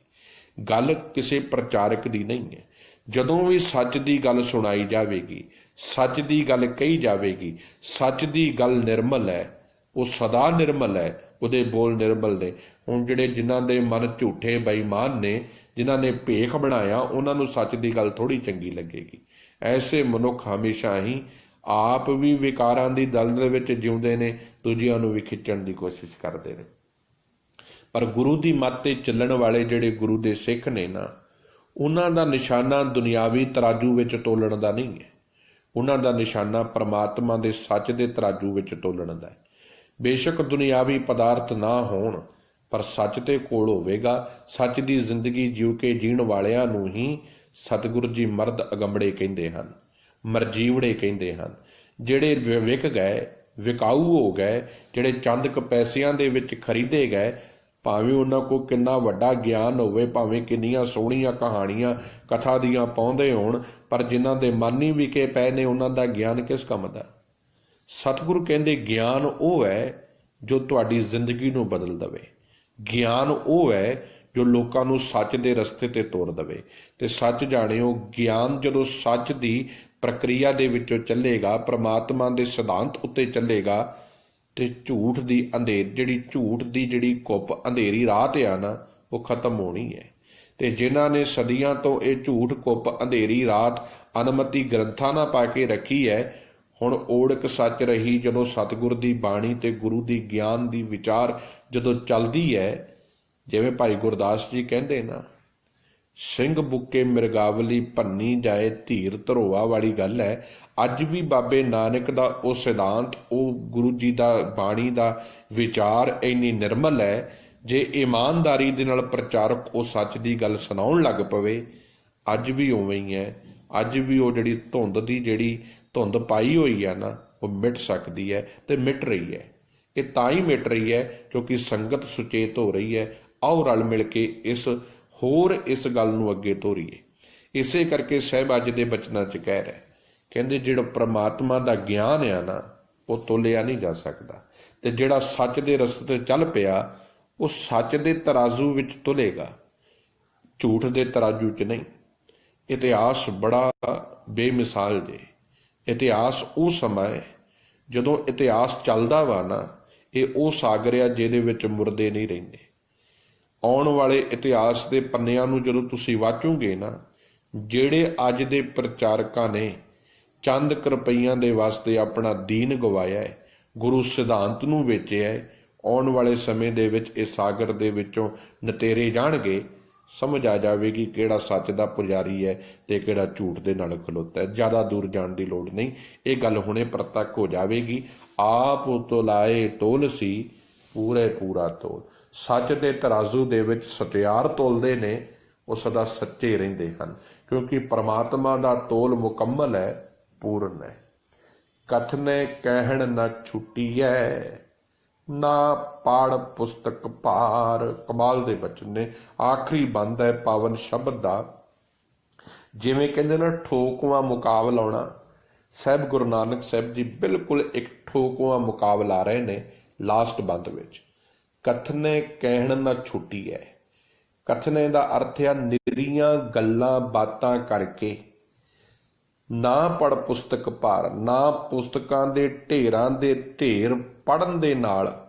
ਗੱਲ ਕਿਸੇ ਪ੍ਰਚਾਰਕ ਦੀ ਨਹੀਂ ਹੈ। ਜਦੋਂ ਵੀ ਸੱਚ ਦੀ ਗੱਲ ਸੁਣਾਈ ਜਾਵੇਗੀ, ਸੱਚ ਦੀ ਗੱਲ ਕਹੀ ਜਾਵੇਗੀ, ਸੱਚ ਦੀ ਗੱਲ ਨਿਰਮਲ ਹੈ, ਉਹ ਸਦਾ ਨਿਰਮਲ ਹੈ, ਉਹਦੇ ਬੋਲ ਨਿਰਮਲ ਨੇ। ਹੁਣ ਜਿਨ੍ਹਾਂ ਦੇ ਮਨ ਝੂਠੇ ਬੇਈਮਾਨ ਨੇ, ਜਿਨ੍ਹਾਂ ਨੇ ਭੇਖ ਬਣਾਇਆ, ਉਹਨਾਂ ਨੂੰ ਸੱਚ ਦੀ ਗੱਲ ਥੋੜ੍ਹੀ ਚੰਗੀ ਲੱਗੇਗੀ। ਐਸੇ ਮਨੁੱਖ ਹਮੇਸ਼ਾ ਹੀ ਆਪ ਵੀ ਵਿਕਾਰਾਂ ਦੀ ਦਲਦਲ ਵਿੱਚ ਜਿਉਂਦੇ ਨੇ, ਦੂਜਿਆਂ ਨੂੰ ਵੀ ਖਿੱਚਣ ਦੀ ਕੋਸ਼ਿਸ਼ ਕਰਦੇ ਨੇ। ਪਰ ਗੁਰੂ ਦੀ ਮੱਤ 'ਤੇ ਚੱਲਣ ਵਾਲੇ ਜਿਹੜੇ ਗੁਰੂ ਦੇ ਸਿੱਖ ਨੇ ਨਾ, ਉਹਨਾਂ ਦਾ ਨਿਸ਼ਾਨਾ ਦੁਨਿਆਵੀ ਤਰਾਜੂ ਵਿੱਚ ਤੋਲਣ ਦਾ ਨਹੀਂ ਹੈ। ਉਹਨਾਂ ਦਾ ਨਿਸ਼ਾਨਾ ਪ੍ਰਮਾਤਮਾ ਦੇ ਸੱਚ ਦੇ ਤਰਾਜੂ ਵਿੱਚ ਤੋਲਣ ਦਾ ਹੈ। ਬੇਸ਼ੱਕ ਦੁਨਿਆਵੀ ਪਦਾਰਥ ਨਾ ਹੋਣ, ਪਰ ਸੱਚ ਤੇ ਕੋਲ ਹੋਵੇਗਾ। ਸੱਚ ਦੀ ਜ਼ਿੰਦਗੀ ਜਿਉ ਕੇ ਜੀਣ ਵਾਲਿਆਂ ਨੂੰ ਹੀ ਸਤਿਗੁਰੂ ਜੀ ਮਰਦ ਅਗੰਬੜੇ ਕਹਿੰਦੇ ਹਨ, ਮਰਜੀਵੜੇ ਕਹਿੰਦੇ ਹਨ। ਜਿਹੜੇ ਵਿਕ ਗਏ, ਵਿਕਾਊ ਹੋ ਗਏ, ਜਿਹੜੇ ਚੰਦ ਕੁ ਪੈਸਿਆਂ ਦੇ ਵਿੱਚ ਖਰੀਦੇ ਗਏ, ਭਾਵੇਂ ਉਹਨਾਂ ਕੋਲ ਕਿੰਨਾ ਵੱਡਾ ਗਿਆਨ ਹੋਵੇ, ਭਾਵੇਂ ਕਿੰਨੀਆਂ ਸੋਹਣੀਆਂ ਕਹਾਣੀਆਂ ਕਥਾ ਦੀਆਂ ਪਾਉਂਦੇ ਹੋਣ, ਪਰ ਜਿਨ੍ਹਾਂ ਦੇ ਮਨ ਹੀ ਵਿਕੇ ਪਏ ਨੇ, ਉਹਨਾਂ ਦਾ ਗਿਆਨ ਕਿਸ ਕੰਮ ਦਾ? ਸਤਿਗੁਰੂ ਕਹਿੰਦੇ ਗਿਆਨ ਉਹ ਹੈ ਜੋ ਤੁਹਾਡੀ ਜ਼ਿੰਦਗੀ ਨੂੰ ਬਦਲ ਦੇਵੇ। ਗਿਆਨ ਉਹ ਹੈ ਜੋ ਲੋਕਾਂ ਨੂੰ ਸੱਚ ਦੇ ਰਸਤੇ 'ਤੇ ਤੋਰ ਦੇਵੇ। ਤੇ ਸੱਚ ਜਾਣਿਓ, ਗਿਆਨ ਜਦੋਂ ਸੱਚ ਦੀ ਪ੍ਰਕਿਰਿਆ ਦੇ ਵਿੱਚੋਂ ਚੱਲੇਗਾ, ਪ੍ਰਮਾਤਮਾ ਦੇ ਸਿਧਾਂਤ ਉੱਤੇ ਚੱਲੇਗਾ, ਤੇ ਝੂਠ ਦੀ ਜਿਹੜੀ ਕੁੱਪ ਅੰਧੇਰੀ ਰਾਤ ਆ ਨਾ, ਉਹ ਖਤਮ ਹੋਣੀ ਹੈ। ਤੇ ਜਿਨ੍ਹਾਂ ਨੇ ਸਦੀਆਂ ਤੋਂ ਇਹ ਝੂਠ ਕੁੱਪ ਅੰਧੇਰੀ ਰਾਤ ਅਨਮਤੀ ਗ੍ਰੰਥਾਂ ਨਾਲ ਪਾ ਕੇ ਰੱਖੀ ਹੈ, ਹੁਣ ਓੜਕ ਸੱਚ ਰਹੀ ਜਦੋਂ ਸਤਿਗੁਰ ਦੀ ਬਾਣੀ ਤੇ ਗੁਰੂ ਦੀ ਗਿਆਨ ਦੀ ਵਿਚਾਰ ਜਦੋਂ ਚੱਲਦੀ ਹੈ। ਜਿਵੇਂ ਭਾਈ ਗੁਰਦਾਸ ਜੀ ਕਹਿੰਦੇ ਨਾ, ਸਿੰਘ ਬੁੱਕੇ ਮਿਰਗਾਵਲੀ ਭੰਨੀ ਜਾਏ ਧੀਰ ਧਰੋਆ ਵਾਲੀ ਗੱਲ ਹੈ। ਅੱਜ ਵੀ ਬਾਬੇ ਨਾਨਕ ਦਾ ਉਹ ਸਿਧਾਂਤ, ਉਹ ਗੁਰੂ ਜੀ ਦਾ ਬਾਣੀ ਦਾ ਵਿਚਾਰ ਇੰਨੀ ਨਿਰਮਲ ਹੈ, ਜੇ ਇਮਾਨਦਾਰੀ ਦੇ ਨਾਲ ਪ੍ਰਚਾਰਕ ਉਹ ਸੱਚ ਦੀ ਗੱਲ ਸੁਣਾਉਣ ਲੱਗ ਪਵੇ, ਅੱਜ ਵੀ ਉਵੇਂ ਹੀ ਹੈ। ਅੱਜ ਵੀ ਉਹ ਜਿਹੜੀ ਧੁੰਦ ਪਾਈ ਹੋਈ ਹੈ ਨਾ, ਉਹ ਮਿਟ ਸਕਦੀ ਹੈ ਤੇ ਮਿਟ ਰਹੀ ਹੈ। ਇਹ ਤਾਂ ਹੀ ਮਿਟ ਰਹੀ ਹੈ ਕਿਉਂਕਿ ਸੰਗਤ ਸੁਚੇਤ ਹੋ ਰਹੀ ਹੈ। ਆਓ ਰਲ ਮਿਲ ਕੇ ਇਸ ਹੋਰ ਇਸ ਗੱਲ ਨੂੰ ਅੱਗੇ ਤੋਰੀਏ। ਇਸੇ ਕਰਕੇ ਸਾਹਿਬ ਅੱਜ ਦੇ ਬਚਨਾਂ 'ਚ ਕਹਿ ਰਿਹਾ, ਕਹਿੰਦੇ ਜਿਹੜਾ ਪ੍ਰਮਾਤਮਾ ਦਾ ਗਿਆਨ ਆ ਨਾ, ਉਹ ਤੋਲਿਆ ਨਹੀਂ ਜਾ ਸਕਦਾ, ਤੇ ਜਿਹੜਾ ਸੱਚ ਦੇ ਰਸਤੇ ਤੇ ਚੱਲ ਪਿਆ ਉਹ ਸੱਚ ਦੇ ਤਰਾਜ਼ੂ ਵਿੱਚ ਤੁਲੇਗਾ, ਝੂਠ ਦੇ ਤਰਾਜ਼ੂ 'ਚ ਨਹੀਂ। ਇਤਿਹਾਸ ਬੜਾ ਬੇਮਿਸਾਲ ਜੇ। ਇਤਿਹਾਸ ਉਹ ਸਮਾਂ ਹੈ ਜਦੋਂ ਇਤਿਹਾਸ ਚੱਲਦਾ ਵਾ ਨਾ, ਇਹ ਉਹ ਸਾਗਰ ਆ ਜਿਹਦੇ ਵਿੱਚ ਮੁਰਦੇ ਨਹੀਂ ਰਹਿੰਦੇ। ਆਉਣ ਵਾਲੇ ਇਤਿਹਾਸ ਦੇ ਪੰਨਿਆਂ ਨੂੰ ਜਦੋਂ ਤੁਸੀਂ ਵਾਚੋਗੇ ਨਾ, ਜਿਹੜੇ ਅੱਜ ਦੇ ਪ੍ਰਚਾਰਕਾਂ ਨੇ ਚੰਦ ਕੁ ਰੁਪਈਆਂ ਦੇ ਵਾਸਤੇ ਆਪਣਾ ਦੀਨ ਗਵਾਇਆ ਹੈ, ਗੁਰੂ ਸਿਧਾਂਤ ਨੂੰ ਵੇਚਿਆ ਹੈ, ਆਉਣ ਵਾਲੇ ਸਮੇਂ ਦੇ ਵਿੱਚ ਇਹ ਸਾਗਰ ਦੇ ਵਿੱਚੋਂ ਨਤੇਰੇ ਜਾਣਗੇ। ਸਮਝ ਆ ਜਾਵੇਗੀ ਕਿਹੜਾ ਸੱਚ ਦਾ ਪੁਜਾਰੀ ਹੈ ਤੇ ਕਿਹੜਾ ਝੂਠ ਦੇ ਨਾਲ ਖਲੋਤਾ ਹੈ। ਜ਼ਿਆਦਾ ਦੂਰ ਜਾਣ ਦੀ ਲੋੜ ਨਹੀਂ, ਇਹ ਗੱਲ ਹੁਣੇ ਪ੍ਰਤੱਖ ਹੋ ਜਾਵੇਗੀ। ਆਪ ਤੋਲਾਏ ਤੋਲ ਸੀ ਪੂਰੇ ਪੂਰਾ ਤੋਲ। ਸੱਚ ਦੇ ਤਰਾਜ਼ੂ ਦੇ ਵਿੱਚ ਸਤਿਆਰ ਤੋਲਦੇ ਨੇ, ਉਹ ਸਦਾ ਸੱਚੇ ਰਹਿੰਦੇ ਹਨ, ਕਿਉਂਕਿ ਪਰਮਾਤਮਾ ਦਾ ਤੋਲ ਮੁਕੰਮਲ ਹੈ, ਪੂਰਨ ਹੈ। ਕਥਨੇ ਕਹਿਣ ਨਾ ਛੁੱਟੀਐ, ਨਾ ਪੜ ਪੁਸਤਕ ਭਾਰ। ਕਮਾਲ ਦੇ ਬਚਨ ਨੇ। ਆਖਰੀ ਬੰਦ ਹੈ ਪਾਵਨ ਸ਼ਬਦ ਦਾ। ਜਿਵੇਂ ਕਹਿੰਦੇ ਨਾ ਠੋਕਵਾਂ ਮੁਕਾਬਲਾ ਆਉਣਾ, ਸਾਹਿਬ ਗੁਰੂ ਨਾਨਕ ਸਾਹਿਬ ਜੀ ਬਿਲਕੁਲ ਇੱਕ ਠੋਕਵਾਂ ਮੁਕਾਬਲਾ ਰਹੇ ਨੇ ਲਾਸਟ ਬੰਦ ਵਿੱਚ। ਕਥਨੇ ਕਹਿਣ ਨਾ ਛੁੱਟੀ ਹੈ। ਕਥਨੇ ਦਾ ਅਰਥ ਹੈ ਨਿਰੀਆਂ ਗੱਲਾਂ ਬਾਤਾਂ ਕਰਕੇ। ਨਾ ਪੜ ਪੁਸਤਕ ਭਾਰ, ਨਾ ਪੁਸਤਕਾਂ ਦੇ ਢੇਰਾਂ ਦੇ ਢੇਰ ਪੜ੍ਹਨ ਦੇ ਨਾਲ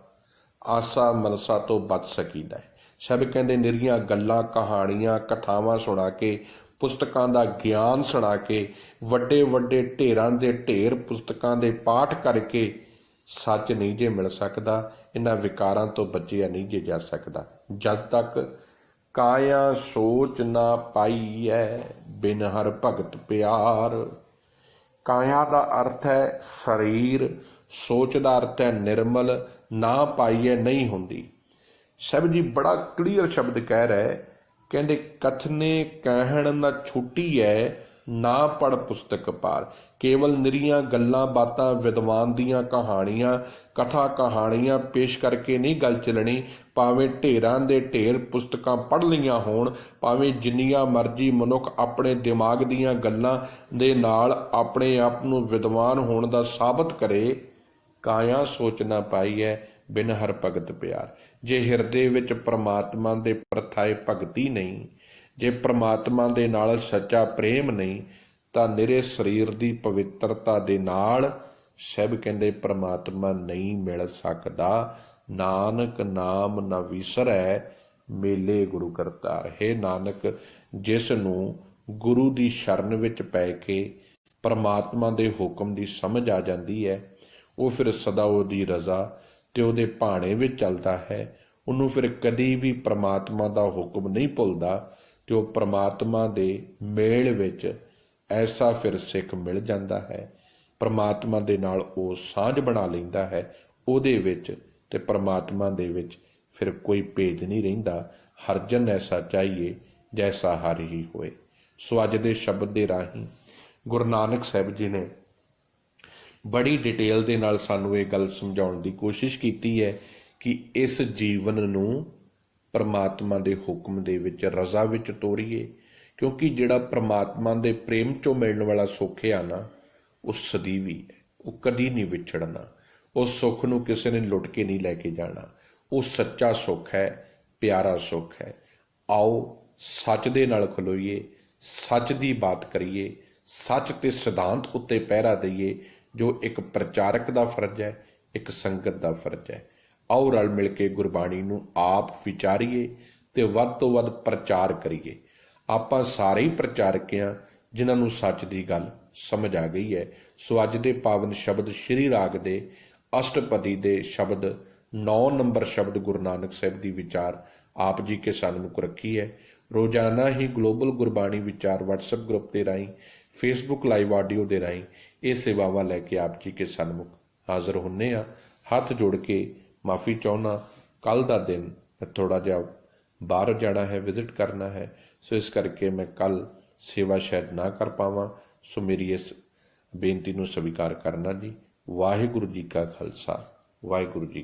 ਆਸਾ ਮਨਸਾ ਤੋਂ ਬਚ ਸਕੀਦਾ ਹੈ। ਸਭ ਕਹਿੰਦੇ ਨਿਰੀਆਂ ਗੱਲਾਂ, ਕਹਾਣੀਆਂ, ਕਥਾਵਾਂ ਸੁਣਾ ਕੇ, ਪੁਸਤਕਾਂ ਦਾ ਗਿਆਨ ਸੁਣਾ ਕੇ, ਵੱਡੇ ਵੱਡੇ ਢੇਰਾਂ ਦੇ ਢੇਰ ਪੁਸਤਕਾਂ ਦੇ ਪਾਠ ਕਰਕੇ ਸੱਚ ਨਹੀਂ ਜੇ ਮਿਲ ਸਕਦਾ। ਇਹਨਾਂ ਵਿਕਾਰਾਂ ਤੋਂ ਬਚਿਆ ਨਹੀਂ ਜੇ ਜਾ ਸਕਦਾ ਜਦ ਤੱਕ ਕਾਇਆ ਸੋਚ ਨਾ ਪਾਈ ਹੈ ਬਿਨ ਹਰ ਭਗਤ ਪਿਆਰ। ਕਾਇਆ ਦਾ ਅਰਥ ਹੈ ਸਰੀਰ, ਸੋਚ ਦਾ ਅਰਥ ਹੈ ਨਿਰਮਲ। ਨਾ ਪਾਈਏ ਨਹੀਂ ਹੁੰਦੀ। ਸਾਹਿਬ ਜੀ ਬੜਾ ਕਲੀਅਰ ਸ਼ਬਦ ਕਹਿ ਰਹੇ, ਕਹਿੰਦੇ ਕਥਨੇ ਕਹਿਣ ਨਾ ਛੁੱਟੀ ਹੈ, ਨਾ ਪੜ ਪੁਸਤਕ ਪਾਰ। ਕੇਵਲ ਨਿਰੀਆਂ ਗੱਲਾਂ ਬਾਤਾਂ, ਵਿਦਵਾਨ ਦੀਆਂ ਕਹਾਣੀਆਂ, ਕਥਾ ਕਹਾਣੀਆਂ ਪੇਸ਼ ਕਰਕੇ ਨਹੀਂ ਗੱਲ ਚੱਲਣੀ। ਭਾਵੇਂ ਢੇਰਾਂ ਦੇ ਢੇਰ ਪੁਸਤਕਾਂ ਪੜ੍ਹ ਲਈਆਂ ਹੋਣ, ਭਾਵੇਂ ਜਿੰਨੀਆਂ ਮਰਜ਼ੀ ਮਨੁੱਖ ਆਪਣੇ ਦਿਮਾਗ ਦੀਆਂ ਗੱਲਾਂ ਦੇ ਨਾਲ ਆਪਣੇ ਆਪ ਨੂੰ ਵਿਦਵਾਨ ਹੋਣ ਦਾ ਸਾਬਤ ਕਰੇ, ਕਾਇਆ ਸੋਚ ਨਾ ਪਾਈ ਹੈ ਬਿਨ ਹਰ ਭਗਤ ਪਿਆਰ। ਜੇ ਹਿਰਦੇ ਵਿੱਚ ਪ੍ਰਮਾਤਮਾ ਦੇ ਪ੍ਰਥਾਏ ਭਗਤੀ ਨਹੀਂ, ਜੇ ਪ੍ਰਮਾਤਮਾ ਦੇ ਨਾਲ ਸੱਚਾ ਪ੍ਰੇਮ ਨਹੀਂ, ਤਾਂ ਨਿਰੇ ਸਰੀਰ ਦੀ ਪਵਿੱਤਰਤਾ ਦੇ ਨਾਲ ਸਭ ਕਹਿੰਦੇ ਪ੍ਰਮਾਤਮਾ ਨਹੀਂ ਮਿਲ ਸਕਦਾ। ਨਾਨਕ ਨਾਮ ਨਾ ਵਿਸਰੈ ਮੇਲੇ ਗੁਰੂ ਕਰਤਾਰ। ਹੈ ਨਾਨਕ, ਜਿਸ ਨੂੰ ਗੁਰੂ ਦੀ ਸ਼ਰਨ ਵਿੱਚ ਪੈ ਕੇ ਪ੍ਰਮਾਤਮਾ ਦੇ ਹੁਕਮ ਦੀ ਸਮਝ ਆ ਜਾਂਦੀ ਹੈ, ਉਹ ਫਿਰ ਸਦਾ ਉਹਦੀ ਰਜ਼ਾ ਤੇ ਉਹਦੇ ਭਾਣੇ ਵਿੱਚ ਚੱਲਦਾ ਹੈ। ਉਹਨੂੰ ਫਿਰ ਕਦੀ ਵੀ ਪ੍ਰਮਾਤਮਾ ਦਾ ਹੁਕਮ ਨਹੀਂ ਭੁੱਲਦਾ, ਤੇ ਉਹ ਪ੍ਰਮਾਤਮਾ ਦੇ ਮੇਲ ਵਿੱਚ ਐਸਾ ਫਿਰ ਸਿੱਖ ਮਿਲ ਜਾਂਦਾ ਹੈ। ਪ੍ਰਮਾਤਮਾ ਦੇ ਨਾਲ ਉਹ ਸਾਂਝ ਬਣਾ ਲੈਂਦਾ ਹੈ ਉਹਦੇ ਵਿੱਚ, ਤੇ ਪ੍ਰਮਾਤਮਾ ਦੇ ਵਿੱਚ ਫਿਰ ਕੋਈ ਭੇਦ ਨਹੀਂ ਰਹਿੰਦਾ। ਹਰ ਜਨ ਐਸਾ ਚਾਹੀਏ ਜੈਸਾ ਹਰ ਹੀ ਹੋਏ। ਸੋ ਅੱਜ ਦੇ ਸ਼ਬਦ ਦੇ ਰਾਹੀਂ ਗੁਰੂ ਨਾਨਕ ਸਾਹਿਬ ਜੀ ਨੇ ਬੜੀ ਡਿਟੇਲ ਦੇ ਨਾਲ ਸਾਨੂੰ ਇਹ ਗੱਲ ਸਮਝਾਉਣ ਦੀ ਕੋਸ਼ਿਸ਼ ਕੀਤੀ ਹੈ ਕਿ ਇਸ ਜੀਵਨ ਨੂੰ ਪ੍ਰਮਾਤਮਾ ਦੇ ਹੁਕਮ ਦੇ ਵਿੱਚ, ਰਜ਼ਾ ਵਿੱਚ ਤੋਰੀਏ, ਕਿਉਂਕਿ ਜਿਹੜਾ ਪ੍ਰਮਾਤਮਾ ਦੇ ਪ੍ਰੇਮ ਚੋਂ ਮਿਲਣ ਵਾਲਾ ਸੁੱਖ ਆ ਨਾ, ਉਹ ਸਦੀਵੀ ਹੈ, ਉਹ ਕਦੀ ਨਹੀਂ ਵਿਛੜਨਾ। ਉਸ ਸੁੱਖ ਨੂੰ ਕਿਸੇ ਨੇ ਲੁੱਟ ਕੇ ਨਹੀਂ ਲੈ ਕੇ ਜਾਣਾ। ਉਹ ਸੱਚਾ ਸੁੱਖ ਹੈ, ਪਿਆਰਾ ਸੁੱਖ ਹੈ। ਆਓ ਸੱਚ ਦੇ ਨਾਲ ਖਲੋਈਏ, ਸੱਚ ਦੀ ਬਾਤ ਕਰੀਏ, ਸੱਚ ਤੇ ਸਿਧਾਂਤ ਉੱਤੇ ਪਹਿਰਾ ਦਈਏ, ਜੋ ਇੱਕ ਪ੍ਰਚਾਰਕ ਦਾ ਫਰਜ਼ ਹੈ, ਇੱਕ ਸੰਗਤ ਦਾ ਫਰਜ਼ ਹੈ। ਆਓ ਰਲ ਮਿਲ ਕੇ ਗੁਰਬਾਣੀ ਨੂੰ ਆਪ ਵਿਚਾਰੀਏ ਤੇ ਵੱਧ ਤੋਂ ਵੱਧ ਪ੍ਰਚਾਰ ਕਰੀਏ। ਆਪਾਂ ਸਾਰੇ ਹੀ ਪ੍ਰਚਾਰਕ ਹਾਂ ਜਿਨ੍ਹਾਂ ਨੂੰ ਸੱਚ ਦੀ ਗੱਲ ਸਮਝ ਆ ਗਈ ਹੈ। ਸੋ ਅੱਜ ਦੇ ਪਾਵਨ ਸ਼ਬਦ ਸ਼੍ਰੀ ਰਾਗ ਦੇ ਅਸ਼ਟਪਦੀ ਦੇ ਸ਼ਬਦ 9 ਨੰਬਰ ਸ਼ਬਦ ਗੁਰੂ ਨਾਨਕ ਸਾਹਿਬ ਦੀ ਵਿਚਾਰ ਆਪ ਜੀ ਕੇ ਸਨਮੁਖ ਰੱਖੀ ਹੈ। ਰੋਜ਼ਾਨਾ ਹੀ ਗਲੋਬਲ ਗੁਰਬਾਣੀ ਵਿਚਾਰ WhatsApp ਗਰੁੱਪ ਦੇ ਰਾਹੀਂ, Facebook ਲਾਈਵ ਆਡੀਓ ਦੇ ਰਾਹੀਂ ਇਹ ਸੇਵਾਵਾਂ ਲੈ ਕੇ ਆਪ ਜੀ ਕੇ ਸਨਮੁਖ ਹਾਜ਼ਰ ਹੁੰਦੇ ਹਾਂ। ਹੱਥ ਜੋੜ ਕੇ ਮਾफ़ी ਚਾਹੁੰਦਾ, ਕੱਲ੍ਹ ਦਾ ਦਿਨ ਮੈਂ ਥੋੜ੍ਹਾ ਜਿਹਾ ਬਾਹਰ ਜਾਣਾ ਹੈ, ਵਿਜ਼ਿਟ ਕਰਨਾ ਹੈ, ਸੋ ਇਸ ਕਰਕੇ ਮੈਂ ਕੱਲ੍ਹ ਸੇਵਾ ਸ਼ਾਇਦ ਨਾ ਕਰ ਪਾਵਾਂ। ਸੋ ਮੇਰੀ ਇਸ ਬੇਨਤੀ ਨੂੰ ਸਵੀਕਾਰ ਕਰਨਾ ਜੀ। ਵਾਹਿਗੁਰੂ ਜੀ ਕਾ ਖਾਲਸਾ, ਵਾਹਿਗੁਰੂ ਜੀ।